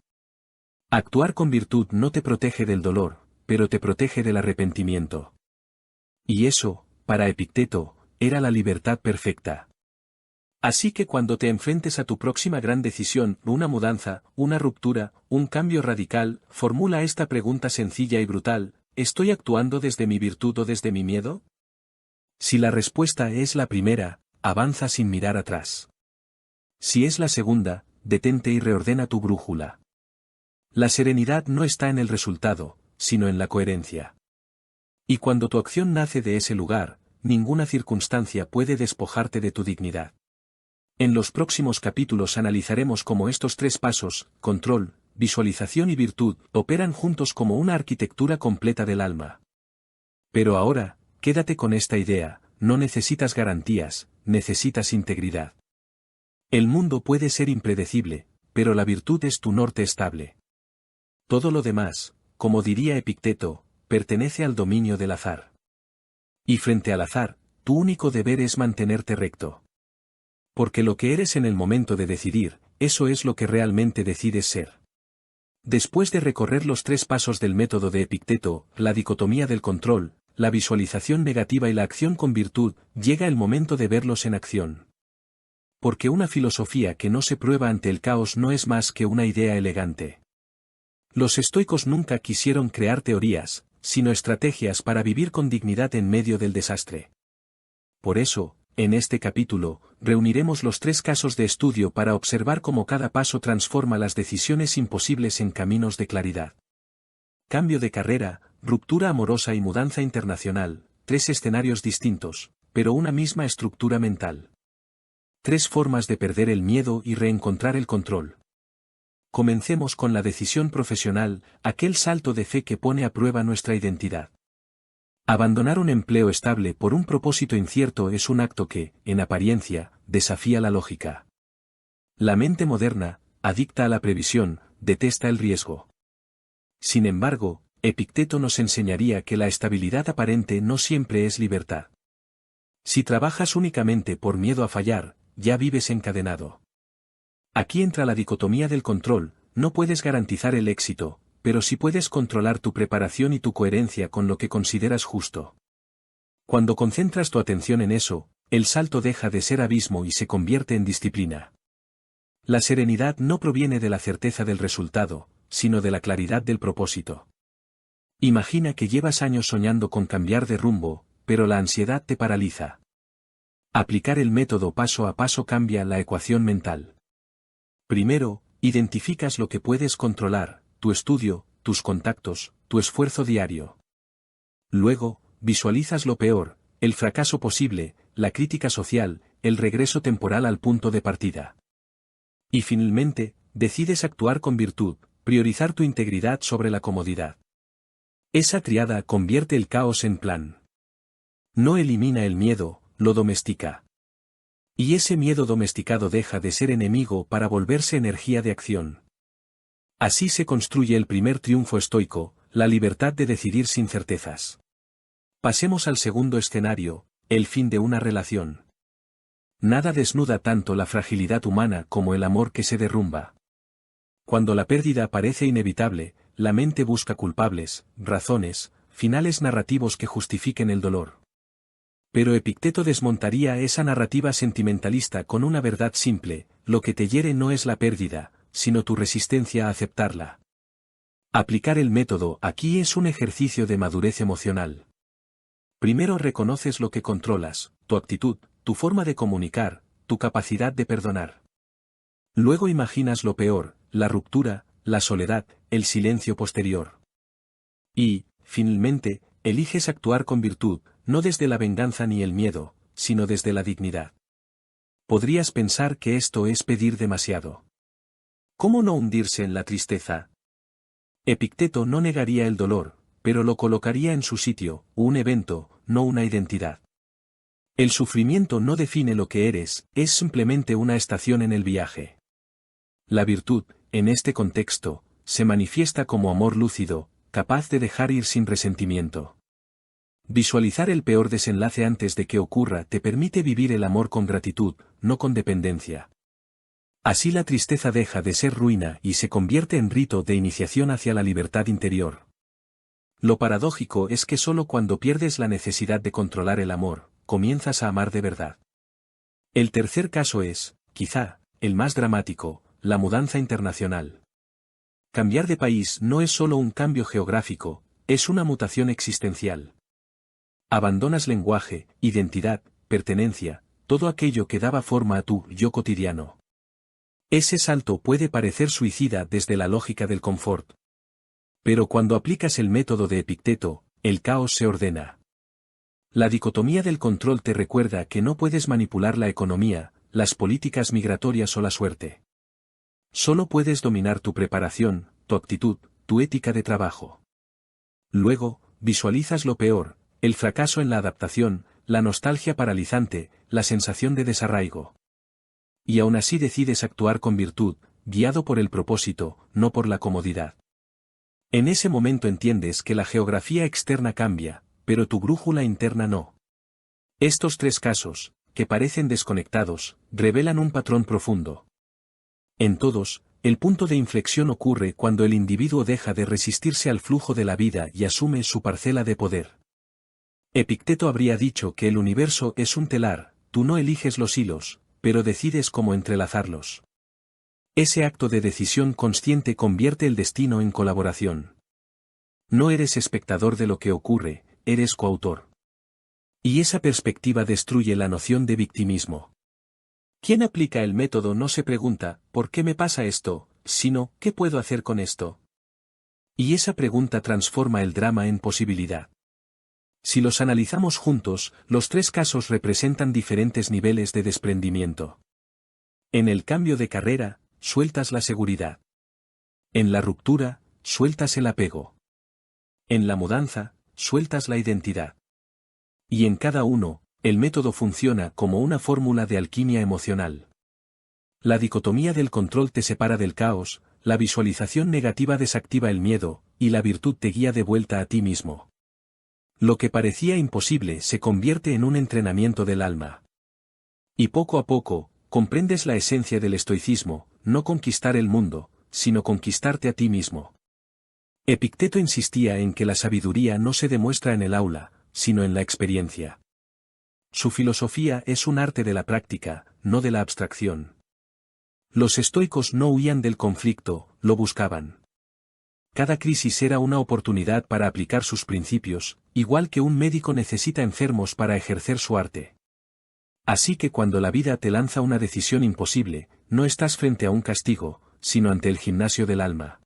Actuar con virtud no te protege del dolor, pero te protege del arrepentimiento. Y eso, para Epicteto, era la libertad perfecta. Así que cuando te enfrentes a tu próxima gran decisión, una mudanza, una ruptura, un cambio radical, formula esta pregunta sencilla y brutal: ¿estoy actuando desde mi virtud o desde mi miedo? Si la respuesta es la primera, avanza sin mirar atrás. Si es la segunda, detente y reordena tu brújula. La serenidad no está en el resultado, sino en la coherencia. Y cuando tu acción nace de ese lugar, ninguna circunstancia puede despojarte de tu dignidad. En los próximos capítulos analizaremos cómo estos tres pasos, control, visualización y virtud, operan juntos como una arquitectura completa del alma. Pero ahora, quédate con esta idea: no necesitas garantías, necesitas integridad. El mundo puede ser impredecible, pero la virtud es tu norte estable. Todo lo demás, como diría Epicteto, pertenece al dominio del azar. Y frente al azar, tu único deber es mantenerte recto. Porque lo que eres en el momento de decidir, eso es lo que realmente decides ser. Después de recorrer los tres pasos del método de Epicteto, la dicotomía del control, la visualización negativa y la acción con virtud, llega el momento de verlos en acción. Porque una filosofía que no se prueba ante el caos no es más que una idea elegante. Los estoicos nunca quisieron crear teorías, sino estrategias para vivir con dignidad en medio del desastre. Por eso, en este capítulo, reuniremos los tres casos de estudio para observar cómo cada paso transforma las decisiones imposibles en caminos de claridad. Cambio de carrera, ruptura amorosa y mudanza internacional, tres escenarios distintos, pero una misma estructura mental. Tres formas de perder el miedo y reencontrar el control. Comencemos con la decisión profesional, aquel salto de fe que pone a prueba nuestra identidad. Abandonar un empleo estable por un propósito incierto es un acto que, en apariencia, desafía la lógica. La mente moderna, adicta a la previsión, detesta el riesgo. Sin embargo, Epicteto nos enseñaría que la estabilidad aparente no siempre es libertad. Si trabajas únicamente por miedo a fallar, ya vives encadenado. Aquí entra la dicotomía del control: no puedes garantizar el éxito, pero sí puedes controlar tu preparación y tu coherencia con lo que consideras justo. Cuando concentras tu atención en eso, el salto deja de ser abismo y se convierte en disciplina. La serenidad no proviene de la certeza del resultado, sino de la claridad del propósito. Imagina que llevas años soñando con cambiar de rumbo, pero la ansiedad te paraliza. Aplicar el método paso a paso cambia la ecuación mental. Primero, identificas lo que puedes controlar: tu estudio, tus contactos, tu esfuerzo diario. Luego, visualizas lo peor: el fracaso posible, la crítica social, el regreso temporal al punto de partida. Y finalmente, decides actuar con virtud, priorizar tu integridad sobre la comodidad. Esa triada convierte el caos en plan. No elimina el miedo, lo domestica. Y ese miedo domesticado deja de ser enemigo para volverse energía de acción. Así se construye el primer triunfo estoico, la libertad de decidir sin certezas. Pasemos al segundo escenario, el fin de una relación. Nada desnuda tanto la fragilidad humana como el amor que se derrumba. Cuando la pérdida parece inevitable, la mente busca culpables, razones, finales narrativos que justifiquen el dolor. Pero Epicteto desmontaría esa narrativa sentimentalista con una verdad simple: lo que te hiere no es la pérdida, sino tu resistencia a aceptarla. Aplicar el método aquí es un ejercicio de madurez emocional. Primero reconoces lo que controlas: tu actitud, tu forma de comunicar, tu capacidad de perdonar. Luego imaginas lo peor: la ruptura, la soledad, el silencio posterior. Y, finalmente, eliges actuar con virtud, no desde la venganza ni el miedo, sino desde la dignidad. Podrías pensar que esto es pedir demasiado. ¿Cómo no hundirse en la tristeza? Epicteto no negaría el dolor, pero lo colocaría en su sitio: un evento, no una identidad. El sufrimiento no define lo que eres, es simplemente una estación en el viaje. La virtud, en este contexto, se manifiesta como amor lúcido, capaz de dejar ir sin resentimiento. Visualizar el peor desenlace antes de que ocurra te permite vivir el amor con gratitud, no con dependencia. Así la tristeza deja de ser ruina y se convierte en rito de iniciación hacia la libertad interior. Lo paradójico es que solo cuando pierdes la necesidad de controlar el amor, comienzas a amar de verdad. El tercer caso es, quizá, el más dramático, la mudanza internacional. Cambiar de país no es solo un cambio geográfico, es una mutación existencial. Abandonas lenguaje, identidad, pertenencia, todo aquello que daba forma a tu yo cotidiano. Ese salto puede parecer suicida desde la lógica del confort. Pero cuando aplicas el método de Epicteto, el caos se ordena. La dicotomía del control te recuerda que no puedes manipular la economía, las políticas migratorias o la suerte. Solo puedes dominar tu preparación, tu actitud, tu ética de trabajo. Luego, visualizas lo peor, el fracaso en la adaptación, la nostalgia paralizante, la sensación de desarraigo. Y aún así decides actuar con virtud, guiado por el propósito, no por la comodidad. En ese momento entiendes que la geografía externa cambia, pero tu brújula interna no. Estos tres casos, que parecen desconectados, revelan un patrón profundo. En todos, el punto de inflexión ocurre cuando el individuo deja de resistirse al flujo de la vida y asume su parcela de poder. Epicteto habría dicho que el universo es un telar, tú no eliges los hilos, pero decides cómo entrelazarlos. Ese acto de decisión consciente convierte el destino en colaboración. No eres espectador de lo que ocurre, eres coautor. Y esa perspectiva destruye la noción de victimismo. Quien aplica el método no se pregunta, ¿por qué me pasa esto?, sino, ¿qué puedo hacer con esto? Y esa pregunta transforma el drama en posibilidad. Si los analizamos juntos, los tres casos representan diferentes niveles de desprendimiento. En el cambio de carrera, sueltas la seguridad. En la ruptura, sueltas el apego. En la mudanza, sueltas la identidad. Y en cada uno, el método funciona como una fórmula de alquimia emocional. La dicotomía del control te separa del caos, la visualización negativa desactiva el miedo, y la virtud te guía de vuelta a ti mismo. Lo que parecía imposible se convierte en un entrenamiento del alma. Y poco a poco, comprendes la esencia del estoicismo, no conquistar el mundo, sino conquistarte a ti mismo. Epicteto insistía en que la sabiduría no se demuestra en el aula, sino en la experiencia. Su filosofía es un arte de la práctica, no de la abstracción. Los estoicos no huían del conflicto, lo buscaban. Cada crisis era una oportunidad para aplicar sus principios, igual que un médico necesita enfermos para ejercer su arte. Así que cuando la vida te lanza una decisión imposible, no estás frente a un castigo, sino ante el gimnasio del alma.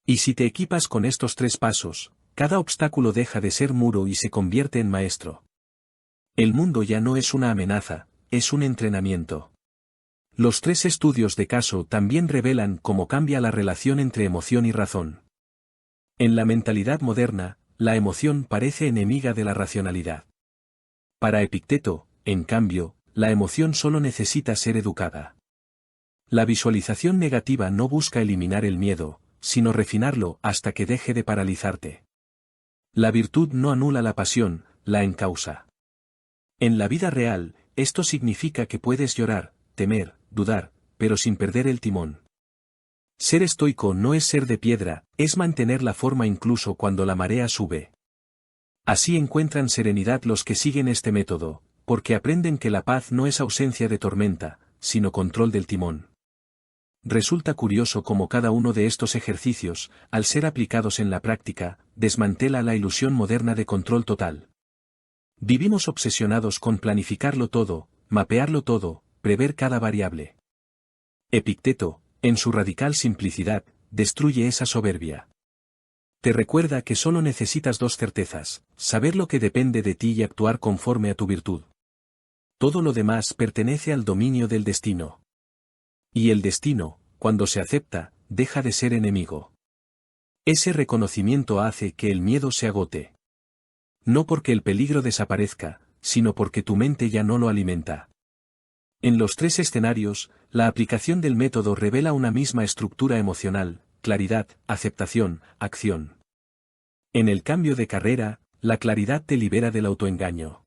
Y si te equipas con estos tres pasos, cada obstáculo deja de ser muro y se convierte en maestro. El mundo ya no es una amenaza, es un entrenamiento. Los tres estudios de caso también revelan cómo cambia la relación entre emoción y razón. En la mentalidad moderna, la emoción parece enemiga de la racionalidad. Para Epicteto, en cambio, la emoción solo necesita ser educada. La visualización negativa no busca eliminar el miedo, sino refinarlo hasta que deje de paralizarte. La virtud no anula la pasión, la encausa. En la vida real, esto significa que puedes llorar, temer, dudar, pero sin perder el timón. Ser estoico no es ser de piedra, es mantener la forma incluso cuando la marea sube. Así encuentran serenidad los que siguen este método, porque aprenden que la paz no es ausencia de tormenta, sino control del timón. Resulta curioso cómo cada uno de estos ejercicios, al ser aplicados en la práctica, desmantela la ilusión moderna de control total. Vivimos obsesionados con planificarlo todo, mapearlo todo, prever cada variable. Epicteto, en su radical simplicidad, destruye esa soberbia. Te recuerda que solo necesitas dos certezas, saber lo que depende de ti y actuar conforme a tu virtud. Todo lo demás pertenece al dominio del destino. Y el destino, cuando se acepta, deja de ser enemigo. Ese reconocimiento hace que el miedo se agote. No porque el peligro desaparezca, sino porque tu mente ya no lo alimenta. En los tres escenarios, la aplicación del método revela una misma estructura emocional: claridad, aceptación, acción. En el cambio de carrera, la claridad te libera del autoengaño.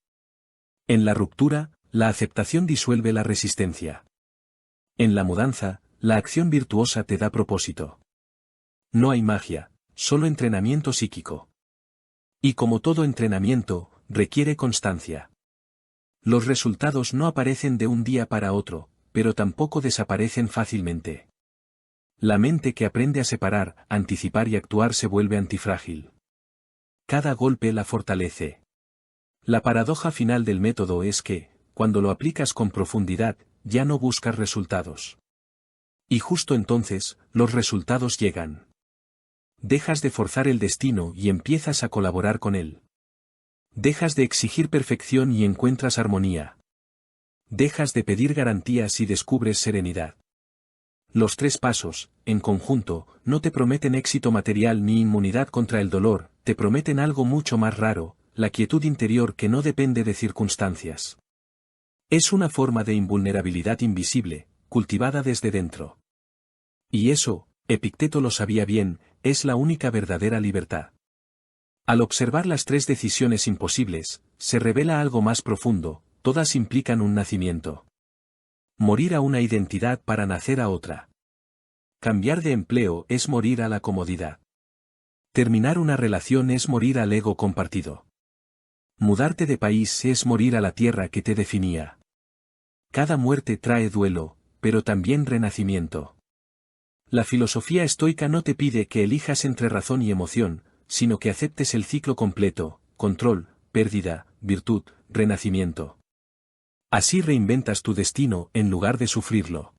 En la ruptura, la aceptación disuelve la resistencia. En la mudanza, la acción virtuosa te da propósito. No hay magia, solo entrenamiento psíquico. Y como todo entrenamiento, requiere constancia. Los resultados no aparecen de un día para otro, pero tampoco desaparecen fácilmente. La mente que aprende a separar, anticipar y actuar se vuelve antifrágil. Cada golpe la fortalece. La paradoja final del método es que, cuando lo aplicas con profundidad, ya no buscas resultados. Y justo entonces, los resultados llegan. Dejas de forzar el destino y empiezas a colaborar con él. Dejas de exigir perfección y encuentras armonía. Dejas de pedir garantías y descubres serenidad. Los tres pasos, en conjunto, no te prometen éxito material ni inmunidad contra el dolor, te prometen algo mucho más raro: la quietud interior que no depende de circunstancias. Es una forma de invulnerabilidad invisible, cultivada desde dentro. Y eso, Epicteto lo sabía bien, es la única verdadera libertad. Al observar las tres decisiones imposibles, se revela algo más profundo: todas implican un nacimiento. Morir a una identidad para nacer a otra. Cambiar de empleo es morir a la comodidad. Terminar una relación es morir al ego compartido. Mudarte de país es morir a la tierra que te definía. Cada muerte trae duelo, pero también renacimiento. La filosofía estoica no te pide que elijas entre razón y emoción, sino que aceptes el ciclo completo: control, pérdida, virtud, renacimiento. Así reinventas tu destino en lugar de sufrirlo.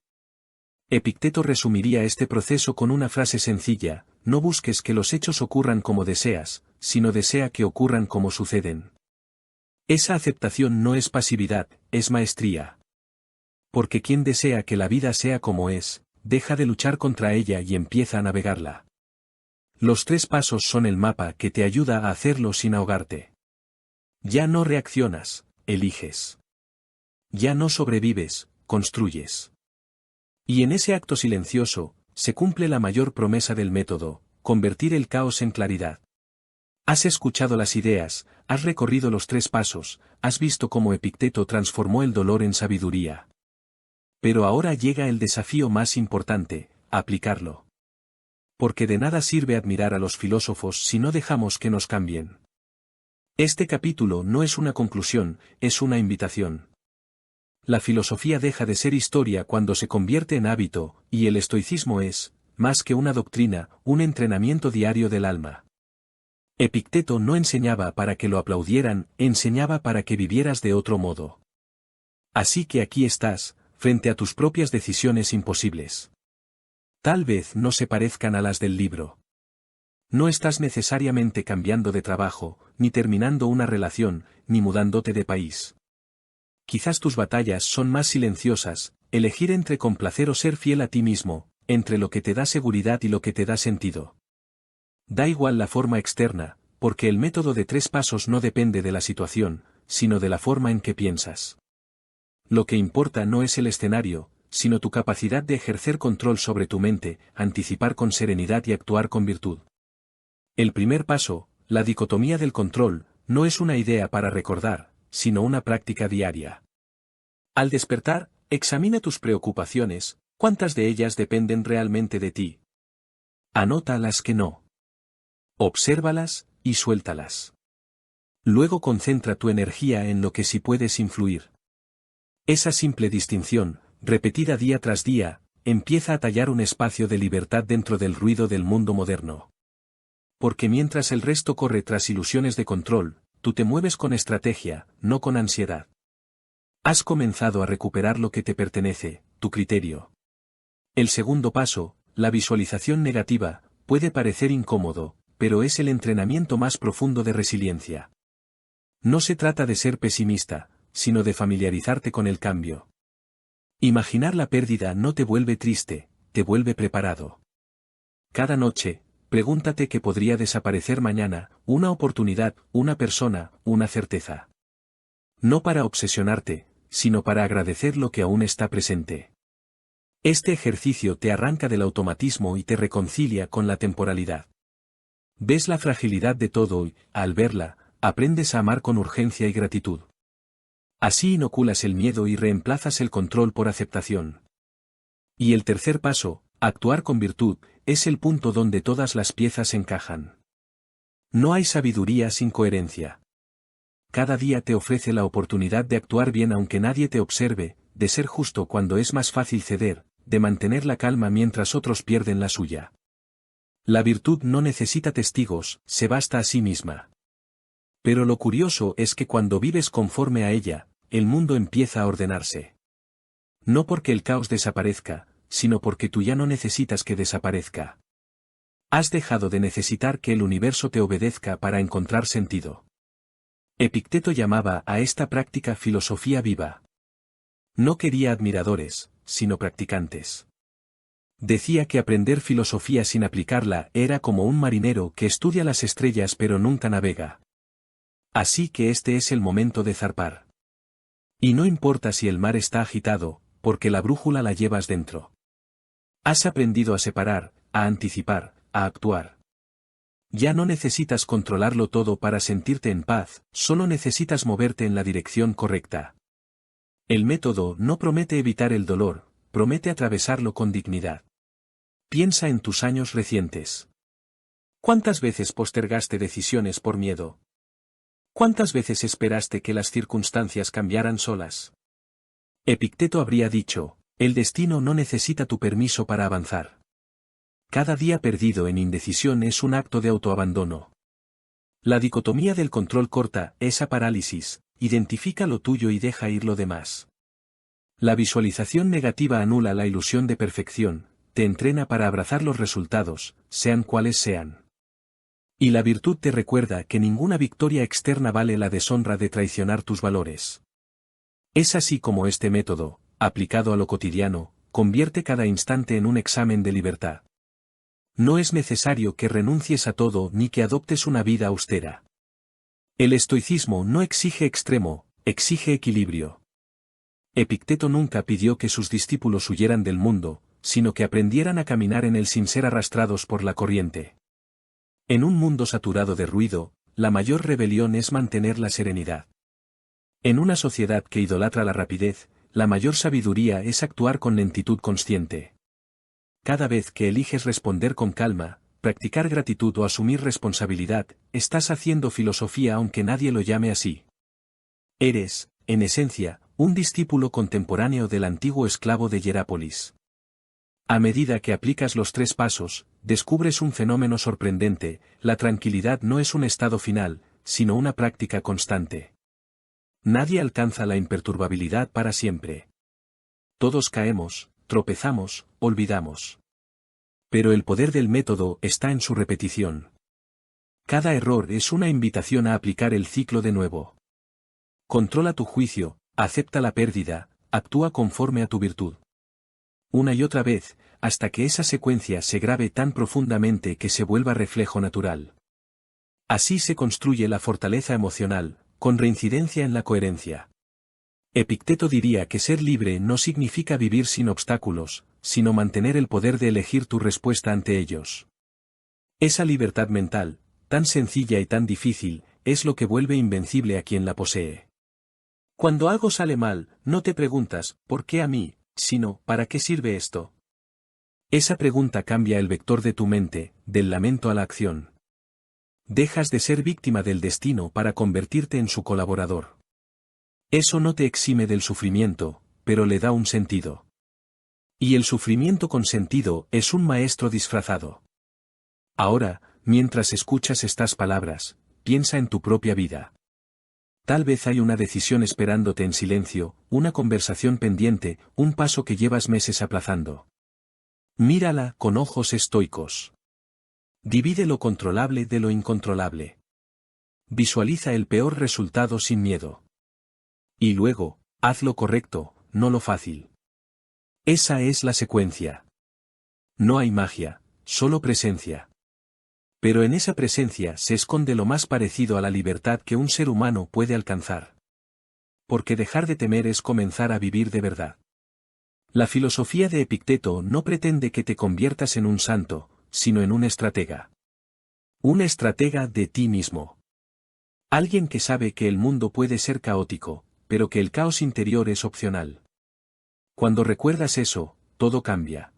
Epicteto resumiría este proceso con una frase sencilla: no busques que los hechos ocurran como deseas, sino desea que ocurran como suceden. Esa aceptación no es pasividad, es maestría. Porque quien desea que la vida sea como es, deja de luchar contra ella y empieza a navegarla. Los tres pasos son el mapa que te ayuda a hacerlo sin ahogarte. Ya no reaccionas, eliges. Ya no sobrevives, construyes. Y en ese acto silencioso, se cumple la mayor promesa del método: convertir el caos en claridad. Has escuchado las ideas, has recorrido los tres pasos, has visto cómo Epicteto transformó el dolor en sabiduría. Pero ahora llega el desafío más importante: aplicarlo. Porque de nada sirve admirar a los filósofos si no dejamos que nos cambien. Este capítulo no es una conclusión, es una invitación. La filosofía deja de ser historia cuando se convierte en hábito, y el estoicismo es, más que una doctrina, un entrenamiento diario del alma. Epicteto no enseñaba para que lo aplaudieran, enseñaba para que vivieras de otro modo. Así que aquí estás, frente a tus propias decisiones imposibles. Tal vez no se parezcan a las del libro. No estás necesariamente cambiando de trabajo, ni terminando una relación, ni mudándote de país. Quizás tus batallas son más silenciosas: elegir entre complacer o ser fiel a ti mismo, entre lo que te da seguridad y lo que te da sentido. Da igual la forma externa, porque el método de tres pasos no depende de la situación, sino de la forma en que piensas. Lo que importa no es el escenario, sino tu capacidad de ejercer control sobre tu mente, anticipar con serenidad y actuar con virtud. El primer paso, la dicotomía del control, no es una idea para recordar, sino una práctica diaria. Al despertar, examina tus preocupaciones: ¿cuántas de ellas dependen realmente de ti? Anota las que no. Obsérvalas, y suéltalas. Luego concentra tu energía en lo que sí puedes influir. Esa simple distinción, repetida día tras día, empieza a tallar un espacio de libertad dentro del ruido del mundo moderno. Porque mientras el resto corre tras ilusiones de control, tú te mueves con estrategia, no con ansiedad. Has comenzado a recuperar lo que te pertenece: tu criterio. El segundo paso, la visualización negativa, puede parecer incómodo, pero es el entrenamiento más profundo de resiliencia. No se trata de ser pesimista, sino de familiarizarte con el cambio. Imaginar la pérdida no te vuelve triste, te vuelve preparado. Cada noche, Pregúntate qué podría desaparecer mañana, una oportunidad, una persona, una certeza. No para obsesionarte, sino para agradecer lo que aún está presente. Este ejercicio te arranca del automatismo y te reconcilia con la temporalidad. Ves la fragilidad de todo y, al verla, aprendes a amar con urgencia y gratitud. Así inoculas el miedo y reemplazas el control por aceptación. Y el tercer paso, actuar con virtud, es el punto donde todas las piezas encajan. No hay sabiduría sin coherencia. Cada día te ofrece la oportunidad de actuar bien aunque nadie te observe, de ser justo cuando es más fácil ceder, de mantener la calma mientras otros pierden la suya. La virtud no necesita testigos, se basta a sí misma. Pero lo curioso es que cuando vives conforme a ella, el mundo empieza a ordenarse. No porque el caos desaparezca, sino porque tú ya no necesitas que desaparezca. Has dejado de necesitar que el universo te obedezca para encontrar sentido. Epicteto llamaba a esta práctica filosofía viva. No quería admiradores, sino practicantes. Decía que aprender filosofía sin aplicarla era como un marinero que estudia las estrellas pero nunca navega. Así que este es el momento de zarpar. Y no importa si el mar está agitado, porque la brújula la llevas dentro. Has aprendido a separar, a anticipar, a actuar. Ya no necesitas controlarlo todo para sentirte en paz, solo necesitas moverte en la dirección correcta. El método no promete evitar el dolor, promete atravesarlo con dignidad. Piensa en tus años recientes. ¿Cuántas veces postergaste decisiones por miedo? ¿Cuántas veces esperaste que las circunstancias cambiaran solas? Epicteto habría dicho, el destino no necesita tu permiso para avanzar. Cada día perdido en indecisión es un acto de autoabandono. La dicotomía del control corta esa parálisis, identifica lo tuyo y deja ir lo demás. La visualización negativa anula la ilusión de perfección, te entrena para abrazar los resultados, sean cuales sean. Y la virtud te recuerda que ninguna victoria externa vale la deshonra de traicionar tus valores. Es así como este método, aplicado a lo cotidiano, convierte cada instante en un examen de libertad. No es necesario que renuncies a todo ni que adoptes una vida austera. El estoicismo no exige extremo, exige equilibrio. Epicteto nunca pidió que sus discípulos huyeran del mundo, sino que aprendieran a caminar en él sin ser arrastrados por la corriente. En un mundo saturado de ruido, la mayor rebelión es mantener la serenidad. En una sociedad que idolatra la rapidez, la mayor sabiduría es actuar con lentitud consciente. Cada vez que eliges responder con calma, practicar gratitud o asumir responsabilidad, estás haciendo filosofía aunque nadie lo llame así. Eres, en esencia, un discípulo contemporáneo del antiguo esclavo de Hierápolis. A medida que aplicas los 3 pasos, descubres un fenómeno sorprendente: la tranquilidad no es un estado final, sino una práctica constante. Nadie alcanza la imperturbabilidad para siempre. Todos caemos, tropezamos, olvidamos. Pero el poder del método está en su repetición. Cada error es una invitación a aplicar el ciclo de nuevo. Controla tu juicio, acepta la pérdida, actúa conforme a tu virtud. Una y otra vez, hasta que esa secuencia se grabe tan profundamente que se vuelva reflejo natural. Así se construye la fortaleza emocional, con reincidencia en la coherencia. Epicteto diría que ser libre no significa vivir sin obstáculos, sino mantener el poder de elegir tu respuesta ante ellos. Esa libertad mental, tan sencilla y tan difícil, es lo que vuelve invencible a quien la posee. Cuando algo sale mal, no te preguntas, ¿por qué a mí?, sino, ¿para qué sirve esto? Esa pregunta cambia el vector de tu mente, del lamento a la acción. Dejas de ser víctima del destino para convertirte en su colaborador. Eso no te exime del sufrimiento, pero le da un sentido. Y el sufrimiento con sentido es un maestro disfrazado. Ahora, mientras escuchas estas palabras, piensa en tu propia vida. Tal vez hay una decisión esperándote en silencio, una conversación pendiente, un paso que llevas meses aplazando. Mírala con ojos estoicos. Divide lo controlable de lo incontrolable. Visualiza el peor resultado sin miedo. Y luego, haz lo correcto, no lo fácil. Esa es la secuencia. No hay magia, solo presencia. Pero en esa presencia se esconde lo más parecido a la libertad que un ser humano puede alcanzar. Porque dejar de temer es comenzar a vivir de verdad. La filosofía de Epicteto no pretende que te conviertas en un santo, sino en un estratega. Un estratega de ti mismo. Alguien que sabe que el mundo puede ser caótico, pero que el caos interior es opcional. Cuando recuerdas eso, todo cambia.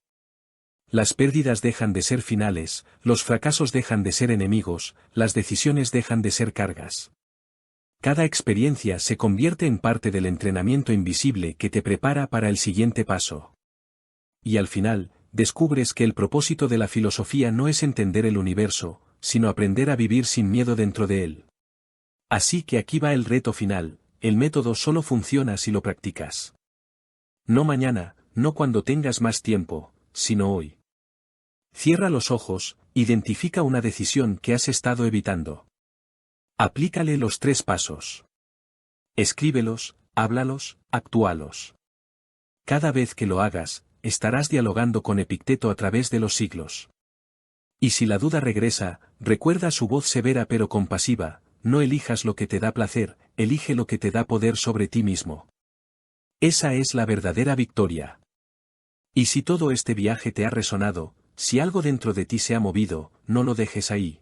Las pérdidas dejan de ser finales, los fracasos dejan de ser enemigos, las decisiones dejan de ser cargas. Cada experiencia se convierte en parte del entrenamiento invisible que te prepara para el siguiente paso. Y al final, descubres que el propósito de la filosofía no es entender el universo, sino aprender a vivir sin miedo dentro de él. Así que aquí va el reto final, el método solo funciona si lo practicas. No mañana, no cuando tengas más tiempo, sino hoy. Cierra los ojos, identifica una decisión que has estado evitando. Aplícale los 3 pasos. Escríbelos, háblalos, actúalos. Cada vez que lo hagas, estarás dialogando con Epicteto a través de los siglos. Y si la duda regresa, recuerda su voz severa pero compasiva: no elijas lo que te da placer, elige lo que te da poder sobre ti mismo. Esa es la verdadera victoria. Y si todo este viaje te ha resonado, si algo dentro de ti se ha movido, no lo dejes ahí.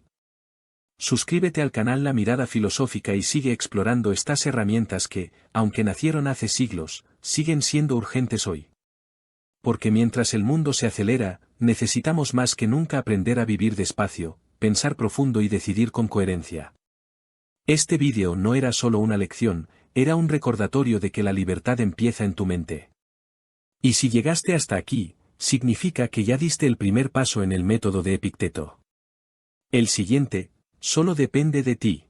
Suscríbete al canal La Mirada Filosófica y sigue explorando estas herramientas que, aunque nacieron hace siglos, siguen siendo urgentes hoy. Porque mientras el mundo se acelera, necesitamos más que nunca aprender a vivir despacio, pensar profundo y decidir con coherencia. Este vídeo no era solo una lección, era un recordatorio de que la libertad empieza en tu mente. Y si llegaste hasta aquí, significa que ya diste el primer paso en el método de Epicteto. El siguiente, solo depende de ti.